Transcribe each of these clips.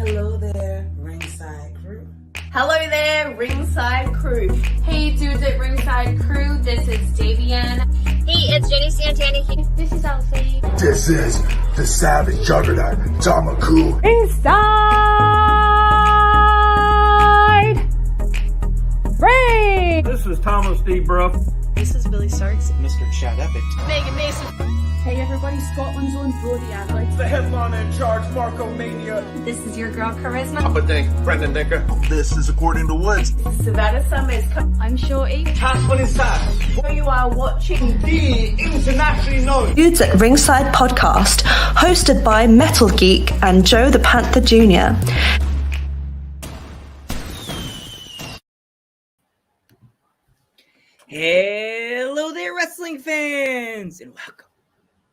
Hello there, Ringside Crew. Hello there, Ringside Crew. Hey dudes at Ringside Crew, this is Davian. Hey, it's JD Santana. This is Elsie. This is the Savage Juggernaut, Tamaku. Inside Ring! This is Thomas D. Bruff. This is Billy Starks. Mr. Chad Epic. Megan Mason. Hey everybody, Scotland's own Brody Adler. The headliner in charge, Marco Mania. This is your girl, Charisma. Papa Dink, Brendan Dicker. This is According to Woods. Savannah Summers. I'm Shorty. Tasman inside. You are watching The internationally known Dudes at Ringside podcast, hosted by Metal Geek and Joe the Panther Jr. Hello there, wrestling fans, and welcome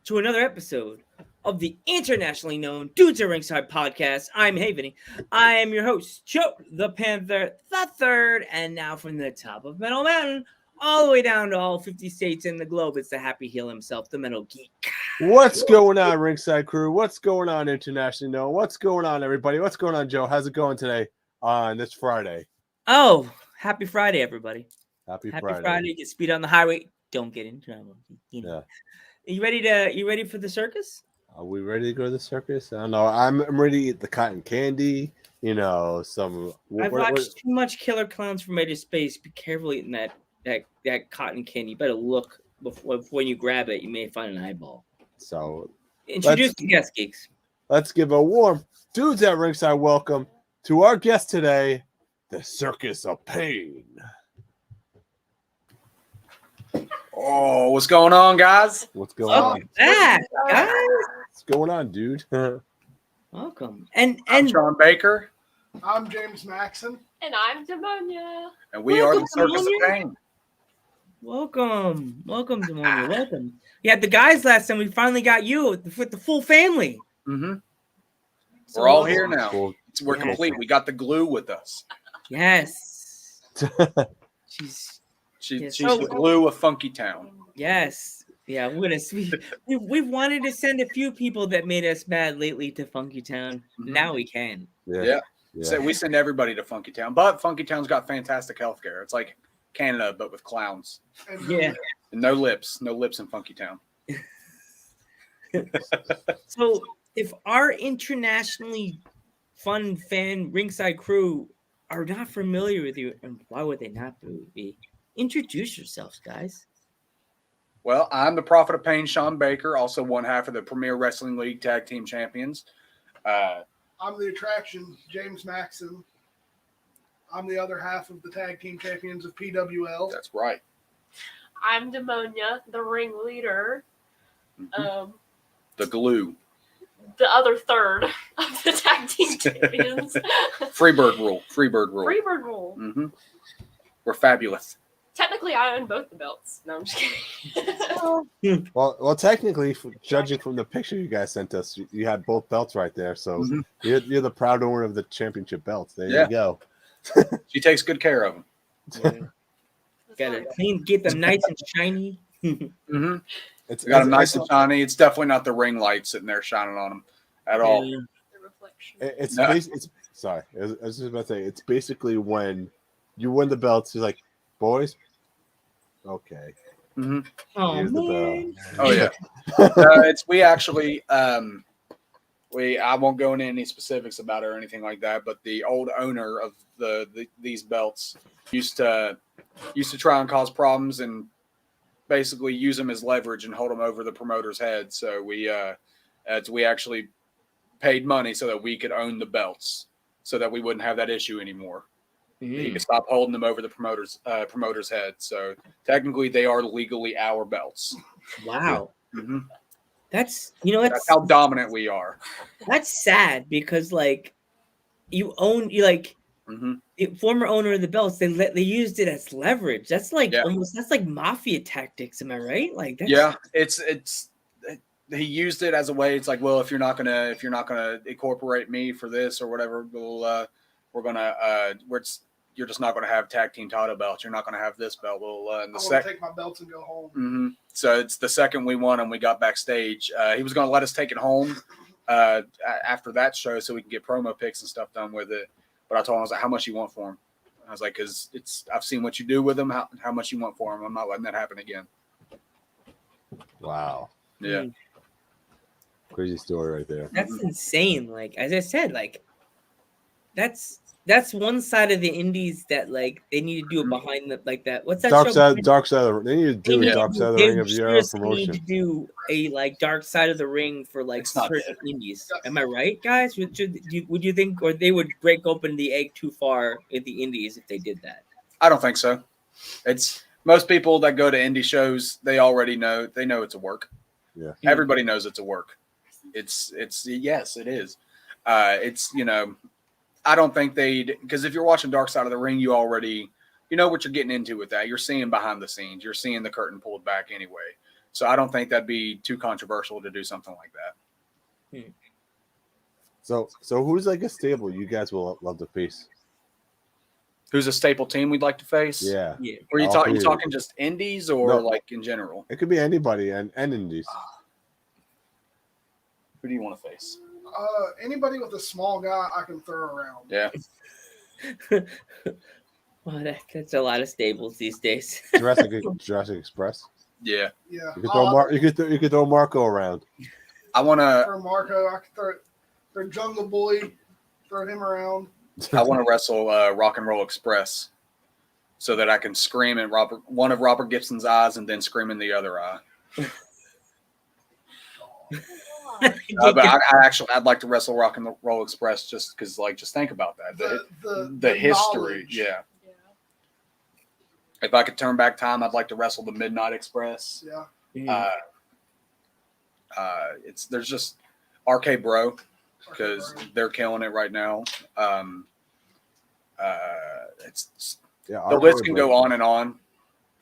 to another episode of the internationally known Dudes at Ringside podcast. I'm Haveny. I am your host, Joe the Panther the Third, and now from the top of Metal Mountain, all the way down to all 50 states in the globe, it's the happy heel himself, the Metal Geek. What's going on, Ringside Crew? What's going on, internationally known? What's going on, everybody? What's going on, Joe? How's it going today on this Friday? Oh, happy Friday, everybody. Happy Friday. Get speed on the highway. Don't get in trouble. You know. Yeah. You ready for the circus? Are we ready to go to the circus? I don't know. I'm ready to eat the cotton candy. You know, I've watched too much Killer Clowns from Outer Space. Be careful eating that cotton candy. You better look before you grab it. You may find an eyeball. So introduce the guest geeks. Let's give a warm Dudes at Ringside welcome to our guest today, the Circus of Pain. Oh, what's going on, guys? What's going on? Guys. What's going on, dude? Welcome. And I'm Sean Baker. I'm James Maxon. And I'm Demonia. And we are the Circus of Pain. Welcome, Demonia. Welcome. We had the guys last time. We finally got you with the full family. Mm-hmm. So we're all here now. Cool. We're complete. We got the glue with us. Yes. She's the glue of Funky Town. Yes. Yeah, we've wanted to send a few people that made us mad lately to Funky Town. Mm-hmm. Now we can. Yeah. So we send everybody to Funky Town, but Funky Town's got fantastic healthcare. It's like Canada, but with clowns. Yeah. And no lips in Funky Town. So if our internationally fun fan Ringside Crew are not familiar with you, and why would they not be? Introduce yourselves, guys. Well, I'm the Prophet of Pain, Sean Baker, also one half of the Premier Wrestling League Tag Team Champions. I'm the Attraction, James Maxon. I'm the other half of the Tag Team Champions of PWL. That's right. I'm Demonia, the ringleader. Mm-hmm. The glue. The other third of the Tag Team Champions. Freebird rule. Mm-hmm. We're fabulous. Technically, I own both the belts. No, I'm just kidding. Well, technically, judging from the picture you guys sent us, you had both belts right there. So you're the proud owner of the championship belts. There you go. She takes good care of them. Yeah. Got it clean, get them nice and shiny. Mm-hmm. It's got them nice and shiny. It's definitely not the ring light sitting there shining on them at all. The reflection. Sorry, I was just about to say, it's basically when you win the belts, you're like, boys, okay. Mm-hmm. Here's the bell. Oh yeah. We actually I won't go into any specifics about it or anything like that, but the old owner of these belts used to try and cause problems and basically use them as leverage and hold them over the promoter's head. So we actually paid money so that we could own the belts, so that we wouldn't have that issue anymore. He could stop holding them over the promoter's head. So technically, they are legally our belts. Wow. Mm-hmm. That's how dominant we are. That's sad because former owner of the belts, they used it as leverage. That's that's like mafia tactics. Am I right? It's he used it as a way. It's like, well, if you're not gonna incorporate me for this or whatever, you're just not going to have tag team title belts. You're not going to have this belt. I want to take my belts and go home. Mm-hmm. So it's the second we won and we got backstage. He was going to let us take it home, after that show so we can get promo pics and stuff done with it. But I told him, I was like, how much you want for him? I was like, because I've seen what you do with him. How much you want for him? I'm not letting that happen again. Wow. Yeah. Crazy story right there. That's insane. Like, as I said, like that's one side of the indies that like they need to do it behind the like that. What's that Dark show? side of the they need to do a Dark Side of the Ring of your seriously promotion. need to do a like Dark Side of the Ring for like certain indies. Am I right, guys? Would you think, or they would break open the egg too far in the indies if they did that? I don't think so. It's most people that go to indie shows, they already know. They know it's a work. Yeah. Everybody knows it's a work. It's yes, it is. It's, you know, I don't think because if you're watching Dark Side of the Ring, you already, you know what you're getting into with that. You're seeing behind the scenes. You're seeing the curtain pulled back anyway. So I don't think that'd be too controversial to do something like that. So who's like a stable you guys will love to face? Who's a staple team we'd like to face? Yeah. Were you talking just indies or like in general? It could be anybody and indies. Who do you want to face? Anybody with a small guy I can throw around. Yeah. Well, that's a lot of stables these days. Jurassic Express. Yeah. Yeah. You could throw Marco around. I want to throw Marco. I could throw Jungle Boy. Throw him around. I want to wrestle Rock and Roll Express so that I can scream in one of Robert Gibson's eyes and then scream in the other eye. But I'd like to wrestle Rock and Roll Express just because, like, just think about that. The history. Yeah. If I could turn back time, I'd like to wrestle the Midnight Express. Yeah. There's just RK Bro because they're killing it right now. The list can go on and on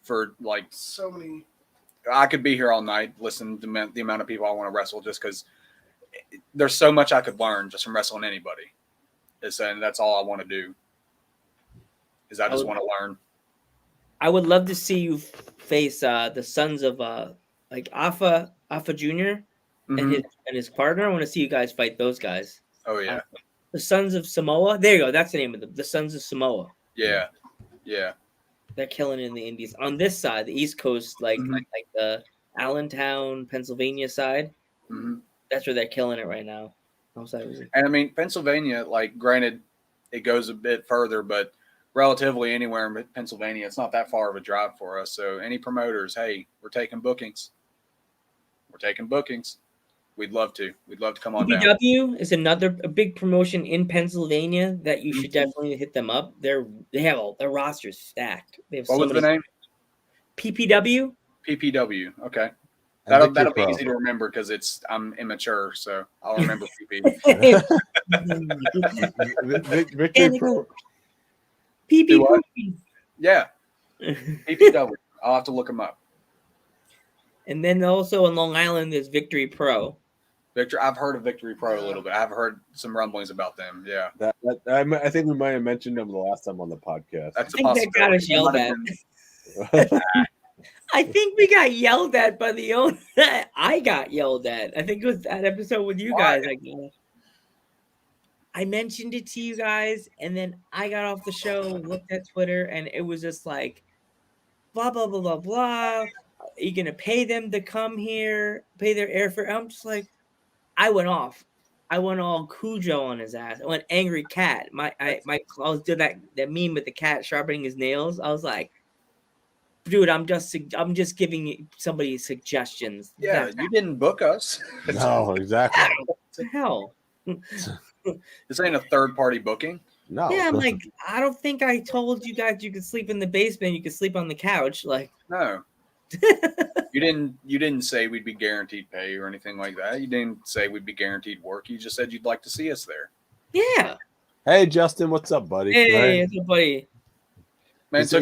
for like so many. I could be here all night listening to the amount of people I want to wrestle just because there's so much I could learn just from wrestling anybody. And that's all I want to do is I just want to learn. I would love to see you face the sons of like Alpha Jr. and his partner. I want to see you guys fight those guys. Oh yeah. The Sons of Samoa. There you go. That's the name of them. The Sons of Samoa. Yeah. Yeah. They're killing it in the Indies. On this side, the East Coast, like the Allentown, Pennsylvania side, that's where they're killing it right now. And I mean, Pennsylvania, like, granted, it goes a bit further, but relatively anywhere in Pennsylvania, it's not that far of a drive for us. So any promoters, hey, we're taking bookings. We'd love to. We'd love to come on down. PPW is a big promotion in Pennsylvania that you should definitely hit them up. They have their roster's stacked. They have what was the name? PPW. PPW. Okay. That'll be easy to remember because I'm immature, so I'll remember PP. Victory Pro. PPW. Yeah. PPW. I'll have to look them up. And then also in Long Island, there's Victory Pro. I've heard of Victory Pro a little bit. I've heard some rumblings about them. Yeah. I think we might have mentioned them the last time on the podcast. That's I think that got us yelled at. I think we got yelled at by the owner. I got yelled at. I think it was that episode with you guys. I mentioned it to you guys, and then I got off the show, looked at Twitter, and it was just like, blah, blah, blah, blah, blah. Are you going to pay them to come here, pay their airfare? I'm just like, I went off. I went all Cujo on his ass. I went angry cat. I was doing that meme with the cat sharpening his nails. I was like, dude, I'm just giving somebody suggestions. Yeah, you didn't book us. No, exactly. What the hell? This ain't a third-party booking. No. Yeah, I'm like, I don't think I told you guys you could sleep in the basement. You could sleep on the couch. Like, no. You didn't say we'd be guaranteed pay or anything like that. You didn't say we'd be guaranteed work. You just said you'd like to see us there. Yeah. Hey, Justin, what's up, buddy? Hey, what's up, buddy? Man, he's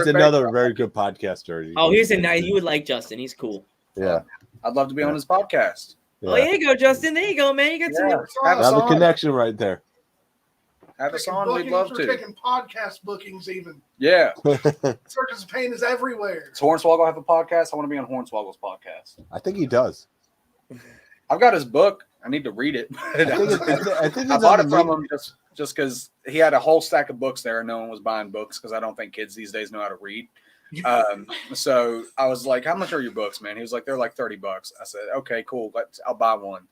another very good podcaster. Oh, he's a nice. You would like Justin. He's cool. Yeah. I'd love to be on his podcast. Yeah. Oh, there you go, Justin. There you go, man. You got some. Have a connection right there. Have us on. We'd love to. We're taking podcast bookings even. Yeah. Circus of Pain is everywhere. Does Hornswoggle have a podcast? I want to be on Hornswoggle's podcast. I think he does. I've got his book. I need to read it. I think I it's bought on it the from him just because he had a whole stack of books there and no one was buying books because I don't think kids these days know how to read. So I was like, how much are your books, man? He was like, they're like $30. I said, okay, cool. I'll buy one.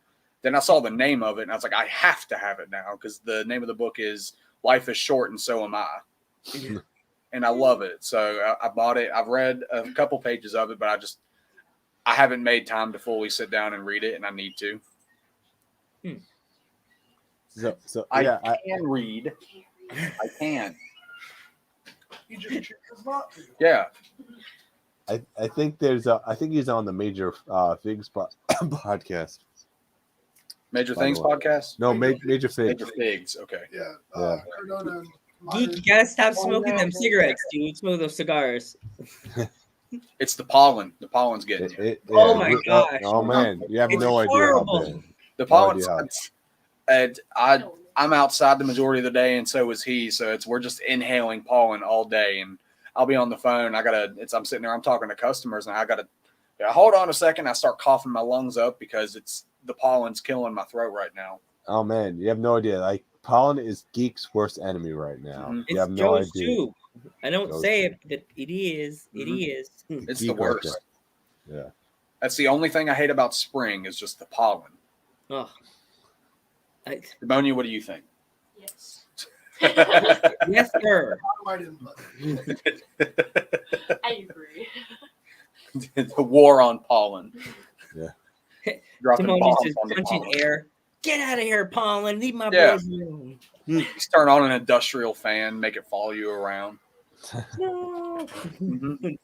Then I saw the name of it and I was like, I have to have it now because the name of the book is Life is Short and So Am I. And I love it. So I bought it. I've read a couple pages of it, but I haven't made time to fully sit down and read it, and I need to. So I yeah, can read. I can. He just chooses not to. Yeah. I think he's on the Major Figs podcast. Major Things podcast? No, Major Figs. Major Figs. Okay. Yeah. Yeah. Cardona and Geek, you gotta stop smoking them cigarettes, dude. Smoke those cigars. It's the pollen. The pollen's getting you. Oh my gosh. Oh man, you have It's no idea. horrible. How bad. The No pollen idea how- sucks. And I'm outside the majority of the day, and so is he. So we're just inhaling pollen all day, and I'll be on the phone. I'm sitting there, I'm talking to customers, and I gotta hold on a second. I start coughing my lungs up because the pollen's killing my throat right now. Oh man, you have no idea. Like pollen is Geek's worst enemy right now. Mhm. You have It's no Joe's idea. too. I don't Joe's say too. it, but it is. It is. It's Geek the right worst. there. Yeah. That's the only thing I hate about spring is just the pollen. Oh. Demonia, what do you think? Yes. Yes, sir. I didn't I agree. The war on pollen. Yeah. Dropping Timoni's bombs just on the punching pollen. air. Get out of here, pollen. Leave my Yeah. boys alone. Just turn on an industrial fan, make it follow you around. No. Mhm.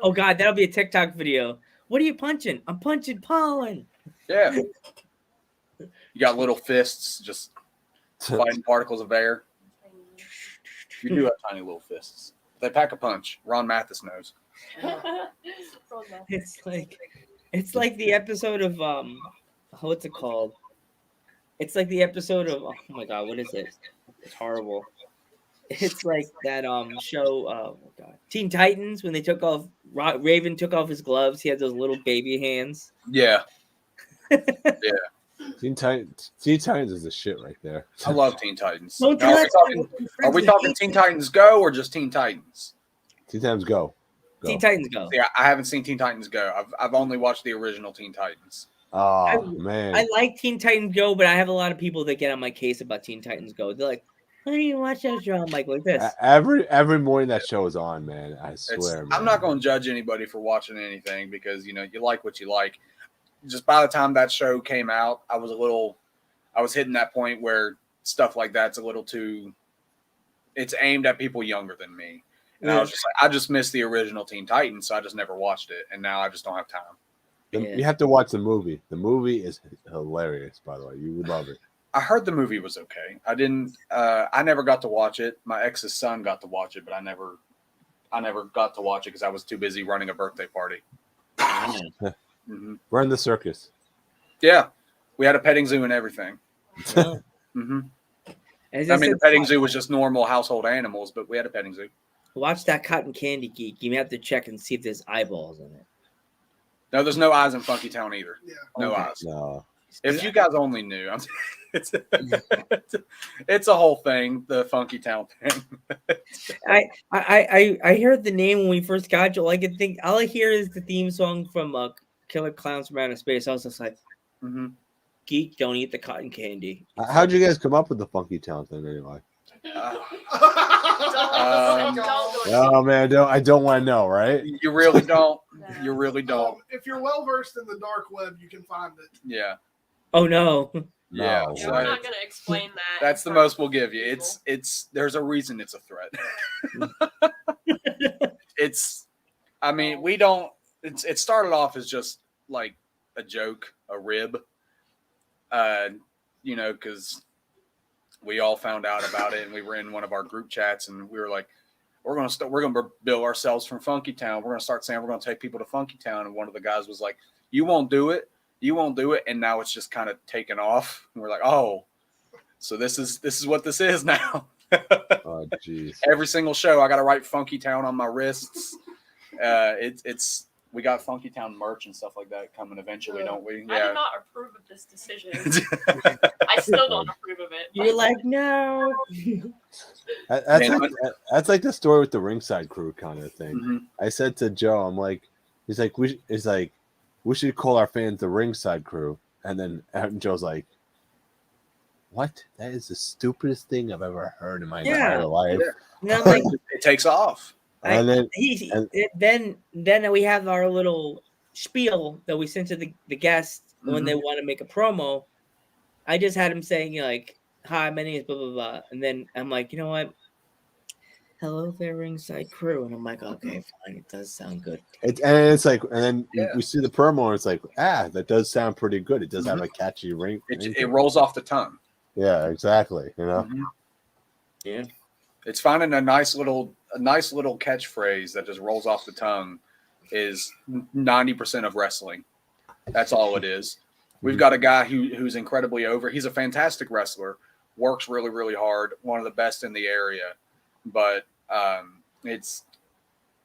Oh God, that'll be a TikTok video. What are you punching? I'm punching pollen. Yeah. You got little fists just fighting particles of air. You do have tiny little fists. They pack a punch. Ron Mathis knows. It's like the episode of what's it called? It's like the episode of oh my God, what is it? It's horrible. It's like that show oh my God. Teen Titans when they took off Raven took off his gloves, he had those little baby hands. Yeah. Yeah. Teen Titans is the shit right there. I love Teen Titans. Don't Now, tell are we talking Teen Titans Go or just Teen Titans? Teen Titans Go. Teen Titans Go. Yeah, I haven't seen Teen Titans Go. I've only watched the original Teen Titans. Oh man. I like Teen Titans Go, but I have a lot of people that get on my case about Teen Titans Go. They're like, "Why do you watch that show?" I'm like this. Every morning that show is on, man. I swear, man. I'm not going to judge anybody for watching anything because you like what you like. Just by the time that show came out, I was hitting that point where stuff like that's a little too. It's aimed at people younger than me, and I was just like, I just missed the original Teen Titans, so I just never watched it, and now I just don't have time. You have to watch the movie. The movie is hilarious, by the way. You would love it. I heard the movie was okay. I didn't. I never got to watch it. My ex's son got to watch it, but I never got to watch it because I was too busy running a birthday party. Mm-hmm. We're in the circus. Yeah, we had a petting zoo and everything. Mm-hmm. I mean, the petting zoo was just normal household animals, but we had a petting zoo. Watch that Cotton Candy Geek. You may have to check and see if there's eyeballs in it. No, there's no eyes in Funky Town either. Yeah. No eyes. No. If you guys only knew, it's a whole thing. The Funky Town thing. I heard the name when we first got you. All I can think, all I hear is the theme song from Killer Clowns from Outer Space. I was just like, Geek, don't eat the cotton candy. How'd you guys come up with the Funky Town thing anyway? Oh man, I don't want to know, right? You really don't. You really don't. If you're well versed in the dark web, you can find it. Yeah. Oh no. Yeah. Yeah, we're not gonna explain that. That's the most we'll give you. It's there's a reason it's a threat. I mean, we don't it started off as just like a joke, a rib. Because we all found out about it and we were in one of our group chats and we were like, we're gonna bill ourselves from Funky Town. We're gonna start saying we're gonna take people to Funky Town. And one of the guys was like, you won't do it. And now it's just kind of taken off. And we're like, oh, so this is what this is now. Oh jeez. Every single show I gotta write Funky Town on my wrists. It's we got Funky Town merch and stuff like that coming eventually, don't we? I do not approve of this decision. I still don't approve of it. You're like, no. That's like the story with the ringside crew kind of thing. Mm-hmm. I said to Joe, I'm like, he's like, we should call our fans the ringside crew. And then Joe's like, what? That is the stupidest thing I've ever heard in my entire life. Yeah. Like, it takes off. And then we have our little spiel that we sent to the guests when they want to make a promo. I just had him saying like, "Hi, my name is blah blah blah," and then I'm like, you know what? Hello there, ringside crew, and I'm like, okay, fine, it does sound good. And then we see the promo, and it's like, that does sound pretty good. It does have a catchy ring. It rolls off the tongue. Yeah, exactly. You know. Yeah. It's finding a nice little catchphrase that just rolls off the tongue is 90% of wrestling. That's all it is. We've got a guy who's incredibly over. He's a fantastic wrestler, works really, really hard, one of the best in the area. But it's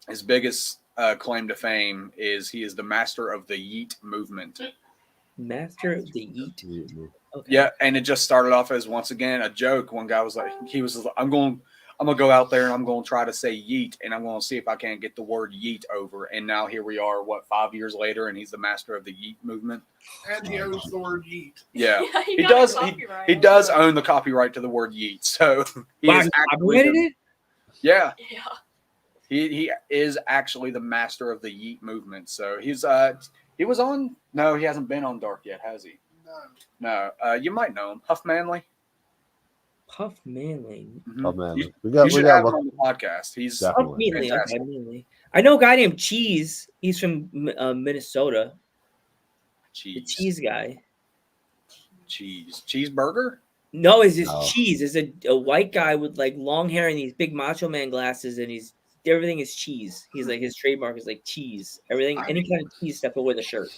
his biggest claim to fame is he is the master of the yeet movement. Master of the yeet movement. Okay. Yeah, and it just started off as once again a joke. One guy was like, I'm going to go out there and I'm going to try to say yeet, and I'm going to see if I can't get the word yeet over. And now here we are, 5 years later, and he's the master of the yeet movement. And he owns the word yeet. Yeah, Yeah, he does. He does own the copyright to the word yeet. So he is actually yeah. He is actually the master of the yeet movement. So he was on. No, he hasn't been on Dark yet, has he? No. You might know him, Huff Manley. Puff Manley. Mm-hmm. Oh man, You should have him on the podcast. He's Manley. I know a guy named Cheese. He's from Minnesota. The cheese guy. Cheeseburger? No, it's just Cheese. It's a white guy with like long hair and these big Macho Man glasses, and everything is cheese. He's like his trademark is like cheese. Everything, any kind of cheese stuff with a shirt.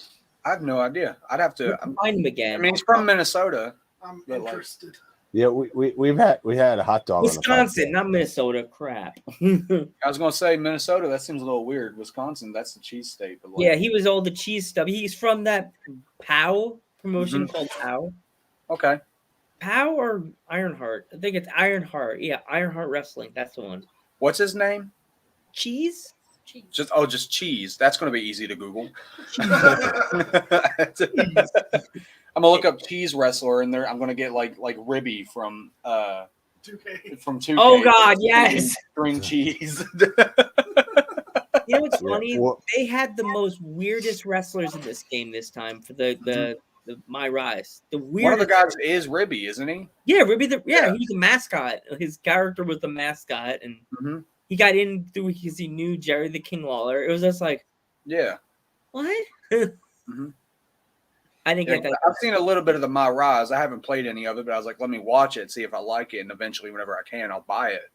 I have no idea. I'd have to find him again. I mean, he's from Minnesota. I'm interested. Yeah, we had a hot dog. Wisconsin, not Minnesota. Crap. I was going to say Minnesota. That seems a little weird. Wisconsin, that's the cheese state. But yeah, he was all the cheese stuff. He's from that POW promotion called POW. Okay. POW or Ironheart? I think it's Ironheart. Yeah, Ironheart Wrestling. That's the one. What's his name? Cheese. Just cheese. That's going to be easy to Google. I'm gonna look up cheese wrestler, and I'm gonna get like Ribby from 2K. From 2K. Oh God, yes. String cheese. You know what's funny? They had the most weirdest wrestlers in this game this time for the My Rise. The weirdest. One of the guys is Ribby, isn't he? Yeah, Ribby. He was a mascot. His character was the mascot, and he got in through because he knew Jerry the King Lawler. It was just like, what? I didn't get that. I've seen a little bit of the My Rise. I haven't played any of it, but I was like, let me watch it, see if I like it, and eventually, whenever I can, I'll buy it.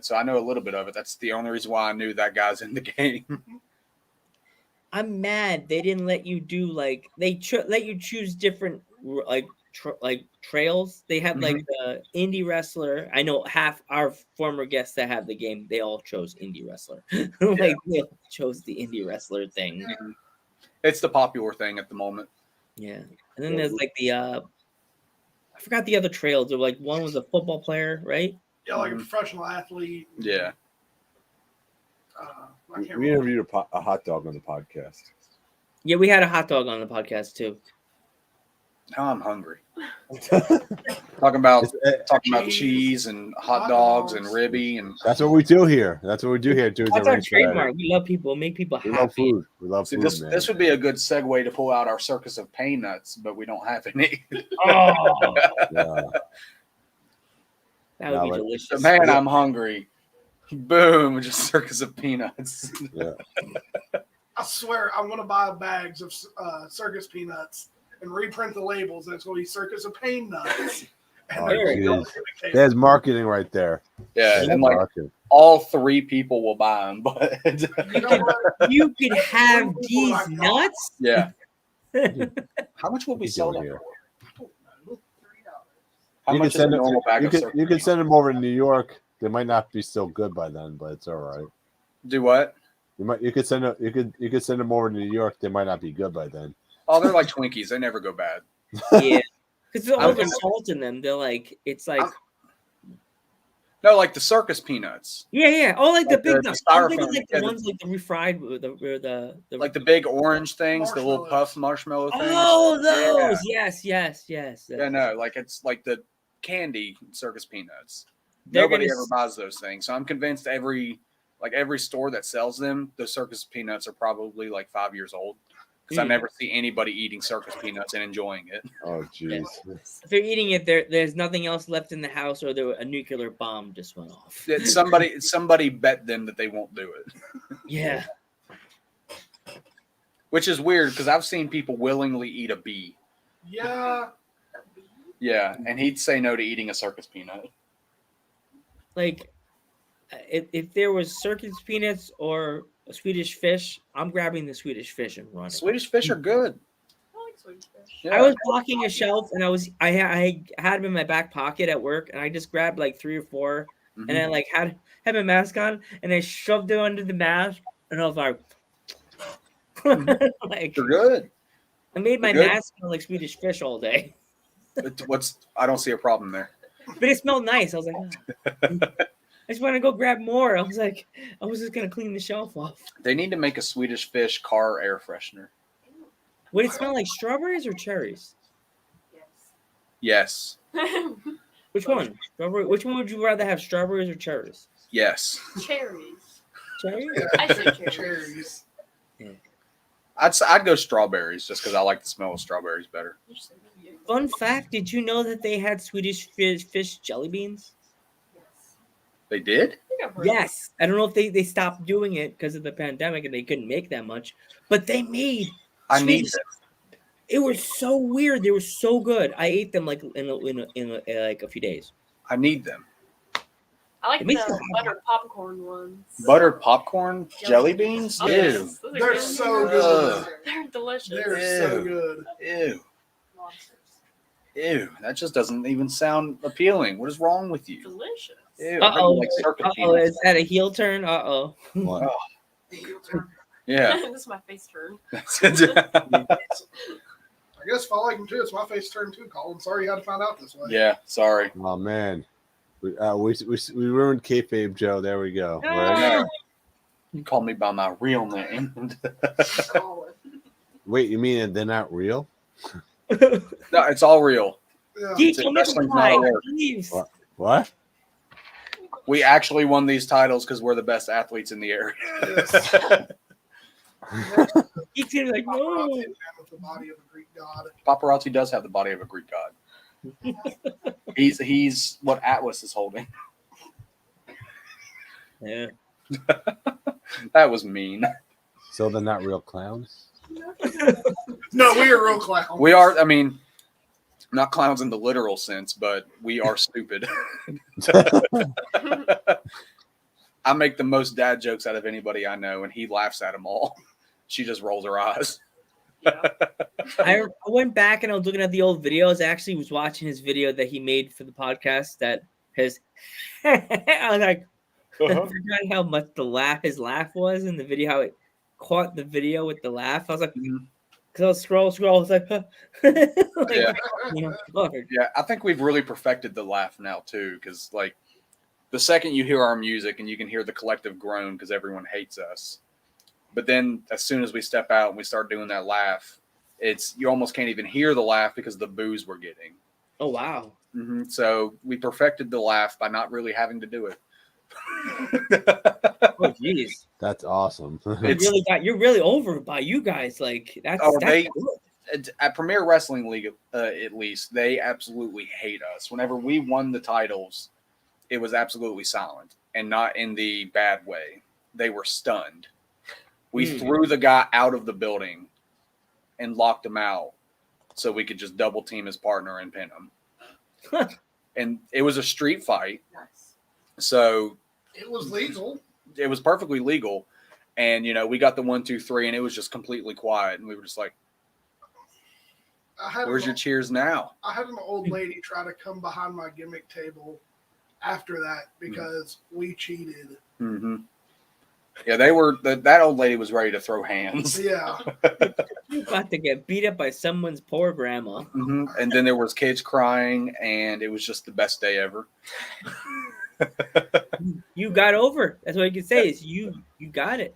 So I know a little bit of it. That's the only reason why I knew that guy's in the game. I'm mad they didn't let you do like they let you choose different like trails. They had like the indie wrestler. I know half our former guests that have the game. They all chose indie wrestler. They all chose the indie wrestler thing. It's the popular thing at the moment. Yeah, and then there's like the I forgot the other trails. There like one was a football player, right? Yeah, like a professional athlete. Yeah. We interviewed a hot dog on the podcast. Yeah, we had a hot dog on the podcast too. Now I'm hungry. talking about cheese and hot dogs and Ribby, and that's what we do here. That's our trademark. We love people. Make people happy. We love food. We love food. This would be a good segue to pull out our Circus of Pain nuts, but we don't have any. That would be delicious. Man, I'm hungry. Boom! Just Circus of Peanuts. Yeah. I swear, I'm gonna buy bags of Circus peanuts and reprint the labels, and it's going to be Circus of Pain Nuts. There's marketing right there. Yeah, and like all three people will buy them, but you could have these nuts. Yeah. How much will we sell them for? How much is a normal bag of Circus? You can send them over to New York. They might not be so good by then, but it's all right. Do what? You could send them over to New York. They might not be good by then. Oh, they're like Twinkies. They never go bad. Yeah, because there's all the Okay. salt in them. They're like, it's like, No, like the Circus peanuts. yeah. Oh, like the Like big the nuts. I'm thinking styrofoam. like Yeah, the ones like the refried, the Like the big orange things, the little puff marshmallow things. Oh, those. Yes. Yeah, no, like it's like the candy Circus peanuts. They're Nobody gonna ever buys those things. So I'm convinced every store that sells them, the Circus peanuts are probably like 5 years old. Because I never see anybody eating Circus peanuts and enjoying it. Oh, jeez. If they're eating it, there's nothing else left in the house, or a nuclear bomb just went off. Somebody bet them that they won't do it. Yeah. Which is weird because I've seen people willingly eat a bee. Yeah. Yeah, and he'd say no to eating a circus peanut. Like, if there was circus peanuts or a Swedish fish, I'm grabbing the Swedish fish and running. Swedish fish are good. I like Swedish fish. Yeah. I was blocking a shelf, and I had them in my back pocket at work, and I just grabbed like 3 or 4, and I like had my mask on, and I shoved it under the mask, and I was like, like They're good. I made my mask smell like Swedish fish all day. I don't see a problem there. But it smelled nice. I was like, oh. I just want to go grab more. I was like, I was just gonna clean the shelf off. They need to make a Swedish fish car air freshener. Would it smell like strawberries or cherries? Yes. Which one? Strawberry. Which one would you rather have, strawberries or cherries? Yes. Cherries. Cherries? I say cherries. Cherries. Yeah. I'd go strawberries just because I like the smell of strawberries better. Fun fact: did you know that they had Swedish fish jelly beans? They did? Yes. I don't know if they stopped doing it because of the pandemic and they couldn't make that much, but they made. I need them. It was so weird. They were so good. I ate them like in like a few days. I need them. I like It makes the buttered popcorn ones. Buttered popcorn jelly beans? Oh, Ew. yes. Those are They're good. so good. They're delicious. They're so good. Ew. Ew. That just doesn't even sound appealing. What is wrong with you? Delicious. Ew. Uh-oh. Like circus Uh-oh. peanuts. Is that a heel turn? Uh-oh. What? Yeah. This is my face turn. I guess if I like them too, it's my face turn too, Colin. Sorry you had to find out this way. Yeah. Sorry. Oh man, we ruined kayfabe, Joe. There we go. You call me by my real name. Wait, you mean they're not real? No, it's all real. Yeah. Wrestling's not a work. What? We actually won these titles because we're the best athletes in the area. He's gonna be like, no. With the body of a Greek god. Paparazzi does have the body of a Greek god. He's what Atlas is holding. Yeah. That was mean. So they're not real clowns? No, we are real clowns. We are, I mean, not clowns in the literal sense, but we are stupid. I make the most dad jokes out of anybody I know, and he laughs at them all. She just rolls her eyes. I went back and I was looking at the old videos. I actually was watching his video that he made for the podcast. That his, I was like, I forgot how much his laugh was in the video. How it caught the video with the laugh. I was like, because I was scroll. I was like, Yeah. Lord. Yeah, I think we've really perfected the laugh now too, because like the second you hear our music and you can hear the collective groan because everyone hates us, but then as soon as we step out and we start doing that laugh, you almost can't even hear the laugh because of the boos we're getting. Oh wow! So we perfected the laugh by not really having to do it. Oh jeez, That's awesome. You're really over by you guys. Like that's good. At Premier Wrestling League, at least they absolutely hate us. Whenever we won the titles, it was absolutely silent, and not in the bad way. They were stunned. We threw the guy out of the building and locked him out so we could just double team his partner and pin him. And it was a street fight. So it was legal. It was perfectly legal. And, we got the 1, 2, 3, and it was just completely quiet. And we were just like, where's your cheers now? I had an old lady try to come behind my gimmick table after that because we cheated. Mm-hmm. Yeah, they were. That old lady was ready to throw hands. Yeah. You're about to get beat up by someone's poor grandma. Mm-hmm. And then there was kids crying, and it was just the best day ever. You got over it. That's what you can say is you got it.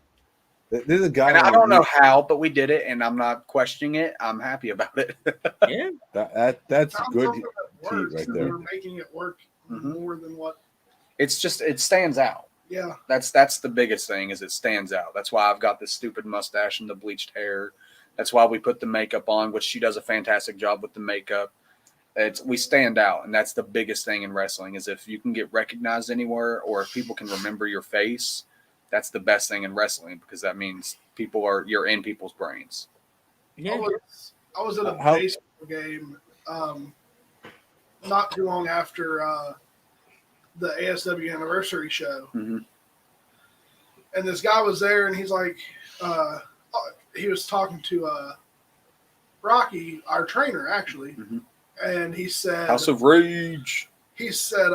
There's a guy. And I don't know how, but we did it, and I'm not questioning it. I'm happy about it. Yeah. That's Found good something to that works, eat right and there. We're making it work Mhm. more than what. It stands out. Yeah. That's the biggest thing is it stands out. That's why I've got this stupid mustache and the bleached hair. That's why we put the makeup on, which she does a fantastic job with the makeup. We stand out, and that's the biggest thing in wrestling is if you can get recognized anywhere or if people can remember your face, that's the best thing in wrestling because that means you're in people's brains. Yeah. I was at a How- baseball game not too long after the ASW anniversary show. Mhm. And this guy was there, and he's like, he was talking to Rocky, our trainer, actually. Mhm. And he said, House of Rage. he said,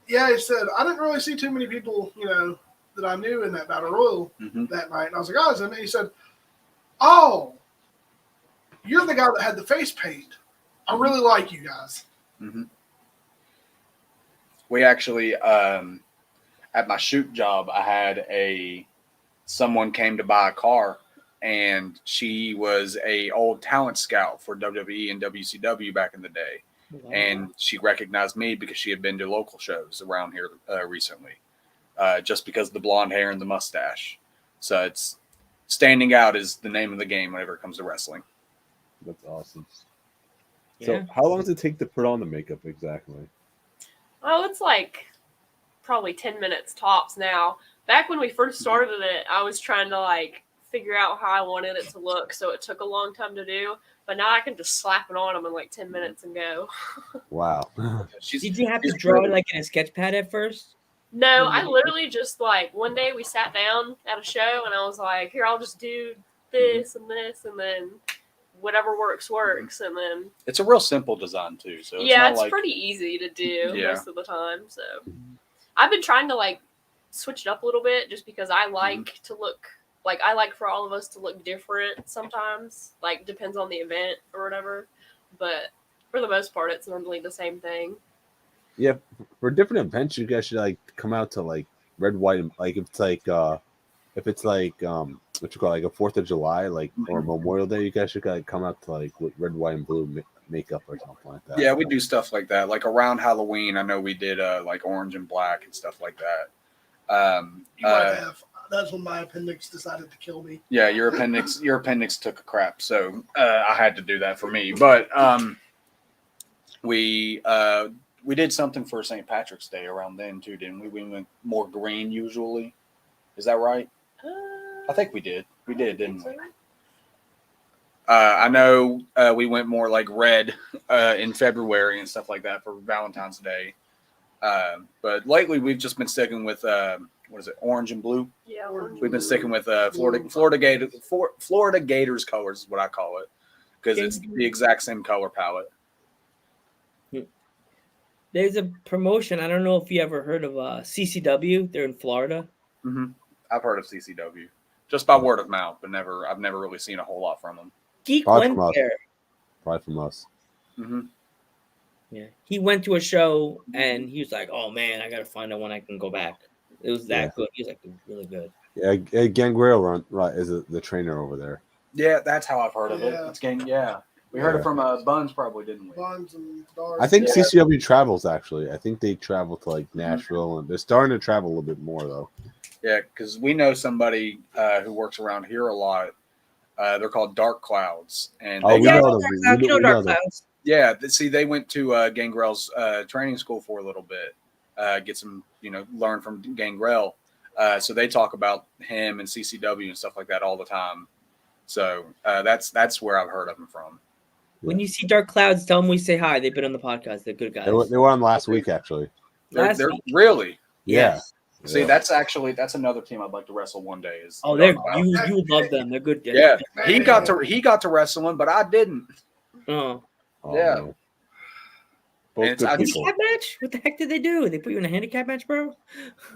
he said, I didn't really see too many people, that I knew in that Battle Royal Mhm. that night. And I was like, oh, and he said, oh, you're the guy that had the face paint. I really like you guys. Mm-hmm. We actually, at my shoot job, I had someone came to buy a car, and she was a old talent scout for WWE and WCW back in the day, and she recognized me because she had been to local shows around here recently, just because of the blonde hair and the mustache. So it's standing out is the name of the game whenever it comes to wrestling. That's awesome. Yeah. So, how long does it take to put on the makeup exactly? Oh, it's like probably 10 minutes tops now. Back when we first started it, I was trying to like figure out how I wanted it to look, so it took a long time to do. But now I can just slap it on them in like 10 minutes and go. Wow. Did you have to draw it like in a sketch pad at first? No, I literally just like one day we sat down at a show and I was like, here, I'll just do this and this and then whatever works. And then It's a real simple design too. So it's like, pretty easy to do Yeah. most of the time. So I've been trying to like switch it up a little bit just because I like to look like I like for all of us to look different sometimes. Like depends on the event or whatever. But for the most part, it's normally the same thing. Yeah, for different events, you guys should like come out to like red, white, and like if it's like what you call like a 4th of July, like or Memorial Day, you guys should like come out to like with red, white, and blue makeup or something like that. Yeah, we do stuff like that. Like around Halloween, I know we did like orange and black and stuff like that. You might have. That's when my appendix decided to kill me. Yeah, your appendix took a crap, so I had to do that for me. But we did something for St. Patrick's Day around then too, didn't we? We went more green usually. Is that right? I think we did. We did, didn't we? I know we went more like red in February and stuff like that for Valentine's Day. But lately we've just been sticking with orange and blue. Yeah, We've been sticking with Florida Gators colors is what I call it because it's the exact same color palette. There's a promotion. I don't know if you ever heard of CCW. They're in Florida. Mm-hmm. I've heard of CCW just by word of mouth, but I've never really seen a whole lot from them. Geek Probably went from us. there. Probably from us. Mm-hmm. Yeah, he went to a show and he was like, "Oh man, I gotta find out when I can go back." It was that good. He was like, really good. Yeah, Gangrel is the trainer over there. Yeah, that's how I've heard of it. Yeah. It's we heard it from Buns, probably, didn't we? Buns and stars. I think Yeah. CCW travels actually. I think they travel to like Nashville, and they're starting to travel a little bit more though. Yeah, because we know somebody who works around here a lot. They're called Dark Clouds, and Oh, we Yeah, know them. Dark Clouds. You know We know Dark them. Clouds. yeah, see, they went to Gangrel's training school for a little bit, get some, learn from Gangrel. So they talk about him and CCW and stuff like that all the time. So that's where I've heard of him from. When you see Dark Clouds, tell them we say hi. They've been on the podcast. They're good guys. They were on last week actually. They're really. Yeah. See, that's another team I'd like to wrestle one day. Is Oh, Dark they're Clouds. you love them. They're good. Yeah, he got to wrestle him, but I didn't. Oh, Oh, Yeah. man. Both it's- good I just- people. Handicap match? What the heck did they do? They put you in a handicap match, bro?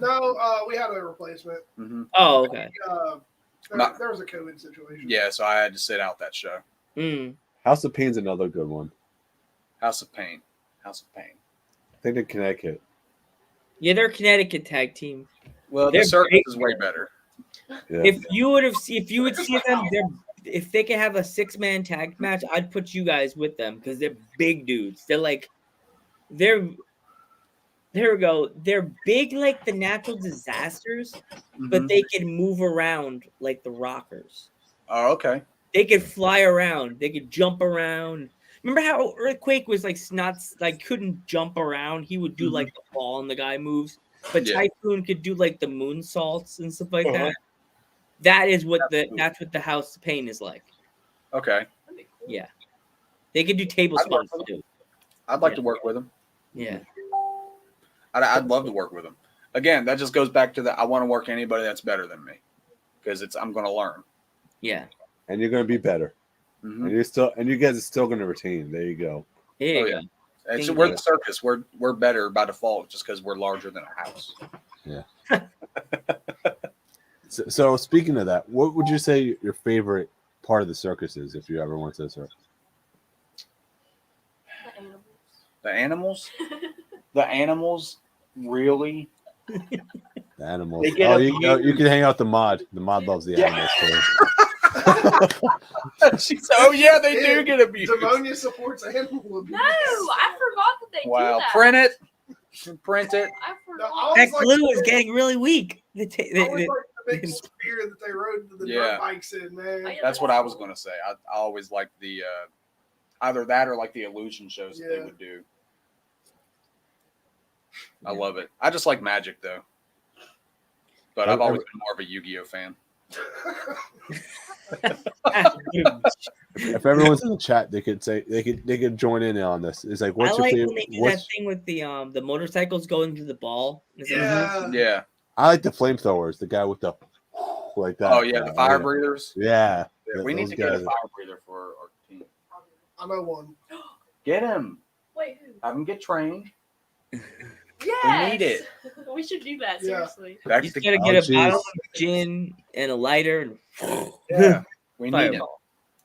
No, we had a replacement. Mhm. Oh, okay. There was a COVID situation. Yeah, so I had to sit out that show. House of Pain's another good one. House of Pain. I think in Connecticut. Yeah, they're a Connecticut tag team. Well, They're the Circus big. is way better. Yeah. If you would see them, if they could have a 6-man tag match, I'd put you guys with them because they're big dudes. There we go. They're big like the Natural Disasters, but Mhm. they can move around like the Rockers. Oh, okay. They could fly around. They could jump around. Remember how Earthquake was couldn't jump around? He would do Mhm. like the ball and the guy moves. But Yeah. Typhoon could do like the moonsaults and stuff like that. That's what the House of Pain is like. Okay. Yeah. They could do table I'd work spots with too. I'd like to work with them. Yeah. I'd love to work with them. Again, that just goes back to I want to work anybody that's better than me because I'm going to learn. Yeah. And you're going to be better. Mhm. And you guys are still going to retain. There you go. There you Oh, go. yeah. We're the Circus. We're better by default just because we're larger than a house. Yeah. So speaking of that, what would you say your favorite part of the circus is if you ever went to the circus? The animals? The animals really? The animals. They get You can hang out with the mod. The mod loves the animals too. Oh yeah, they do get abused. Demonia supports animal abuse. No, I forgot that they do Wow, that. print it. Print it. I No, forgot. I was That like- glue is getting really weak. I was like the big spear that they rode the Yeah. dirt bikes in, man. That's what I was going to say. I always liked the either that or like the illusion shows that they Yeah. would do. I love it. I just like Magic though. But I've always been more of a Yu-Gi-Oh fan. If everyone's in the chat, they could join in on this. It's like, what's I like your when favorite? they do that thing with the motorcycles going through the ball. Yeah. I like the flamethrowers. The guy with the like that. Oh yeah, the fire breathers. Yeah. Yeah, we need those to get a guys. fire breather for our team. I know one. Get him. Wait, who? Have him get trained. Yes. We need it. We should do that, Yeah. seriously. You just gotta get a bottle of gin and a lighter and Yeah. We need him. fireball.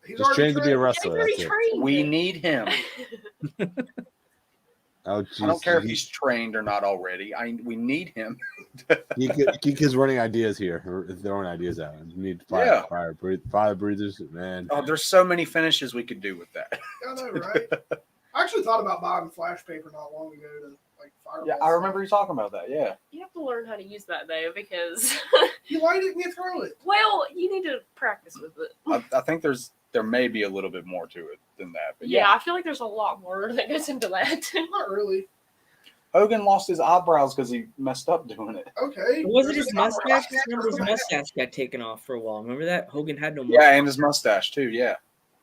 He's Just already trained to be a wrestler. Already That's it. trained. We need him. Oh, I don't care if jeez. he's trained or not already. We need him. Geek is running ideas here, or throwing ideas out. You need fire breathers, man. Oh, there's so many finishes we could do with that. I know, right? I actually thought about buying flash paper not long ago to like fireball. Yeah, I remember you talking about that. Yeah. You have to learn how to use that though, because You light it and you throw it. well, you need to practice with it. I think there may be a little bit more to it than that. But Yeah, I feel like there's a lot more that goes into that. Not really. Hogan lost his eyebrows because he messed up doing it. Okay. Was it his mustache? I remember his mustache got taken off for a while. Remember that? Hogan had no mustache. Yeah, and his mustache too. Yeah.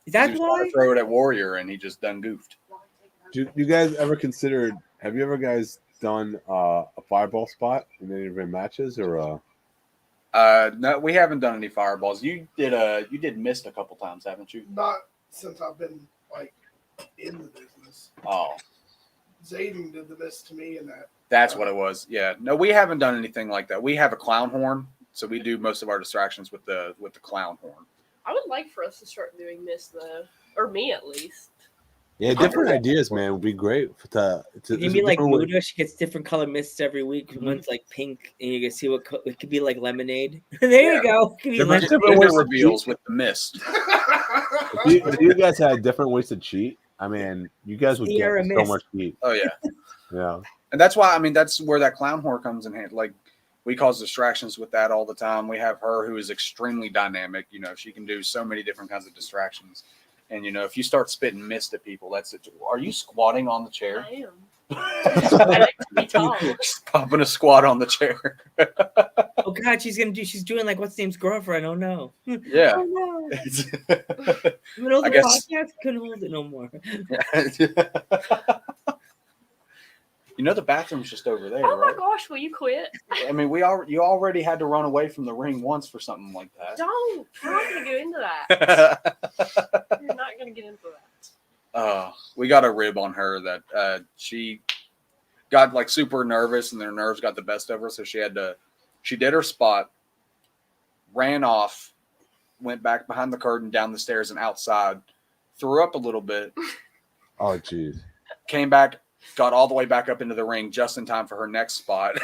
That's He was trying why? to throw it at Warrior, and he just done goofed. Do you guys ever considered? Have you ever guys done a fireball spot in any of your matches, or? No, we haven't done any fireballs. You did mist a couple times, haven't you? Not since I've been like in the business. Oh, Zayden did the best to me in that. that's what it was. Yeah. No, we haven't done anything like that. We have a clown horn, so we do most of our distractions with the clown horn. I would like for us to start doing this though, or me at least. Yeah, different ideas, man, would be great. You mean like Muda? She gets different color mists every week. One's like pink, and you can see it could be like lemonade. There you go. It could be Different lemonade. gender reveals with the mist. If you guys had different ways to cheat, I mean, you guys would get Sierra so Mist. much cheat. Oh yeah. Yeah. And that's why, I mean, that's where that clown horn comes in hand. Like, we cause distractions with that all the time. We have her who is extremely dynamic. You know, she can do so many different kinds of distractions. And, you know, if you start spitting mist at people, that's it. Are you squatting on the chair? I am. I like to be tall. Just popping a squat on the chair. Oh God, she's doing like what's name's girlfriend. Oh no. Yeah. Oh no. Middle of I the guess- podcast couldn't hold it no more. You know, the bathroom's just over there, Oh my right? gosh, will you quit? I mean, you already had to run away from the ring once for something like that. Don't. We're not going to go into that. We're not going to get into that. We got a rib on her that she got like super nervous and their nerves got the best of her. So she did her spot, ran off, went back behind the curtain, down the stairs and outside, threw up a little bit. Oh, jeez. Came back, got all the way back up into the ring just in time for her next spot.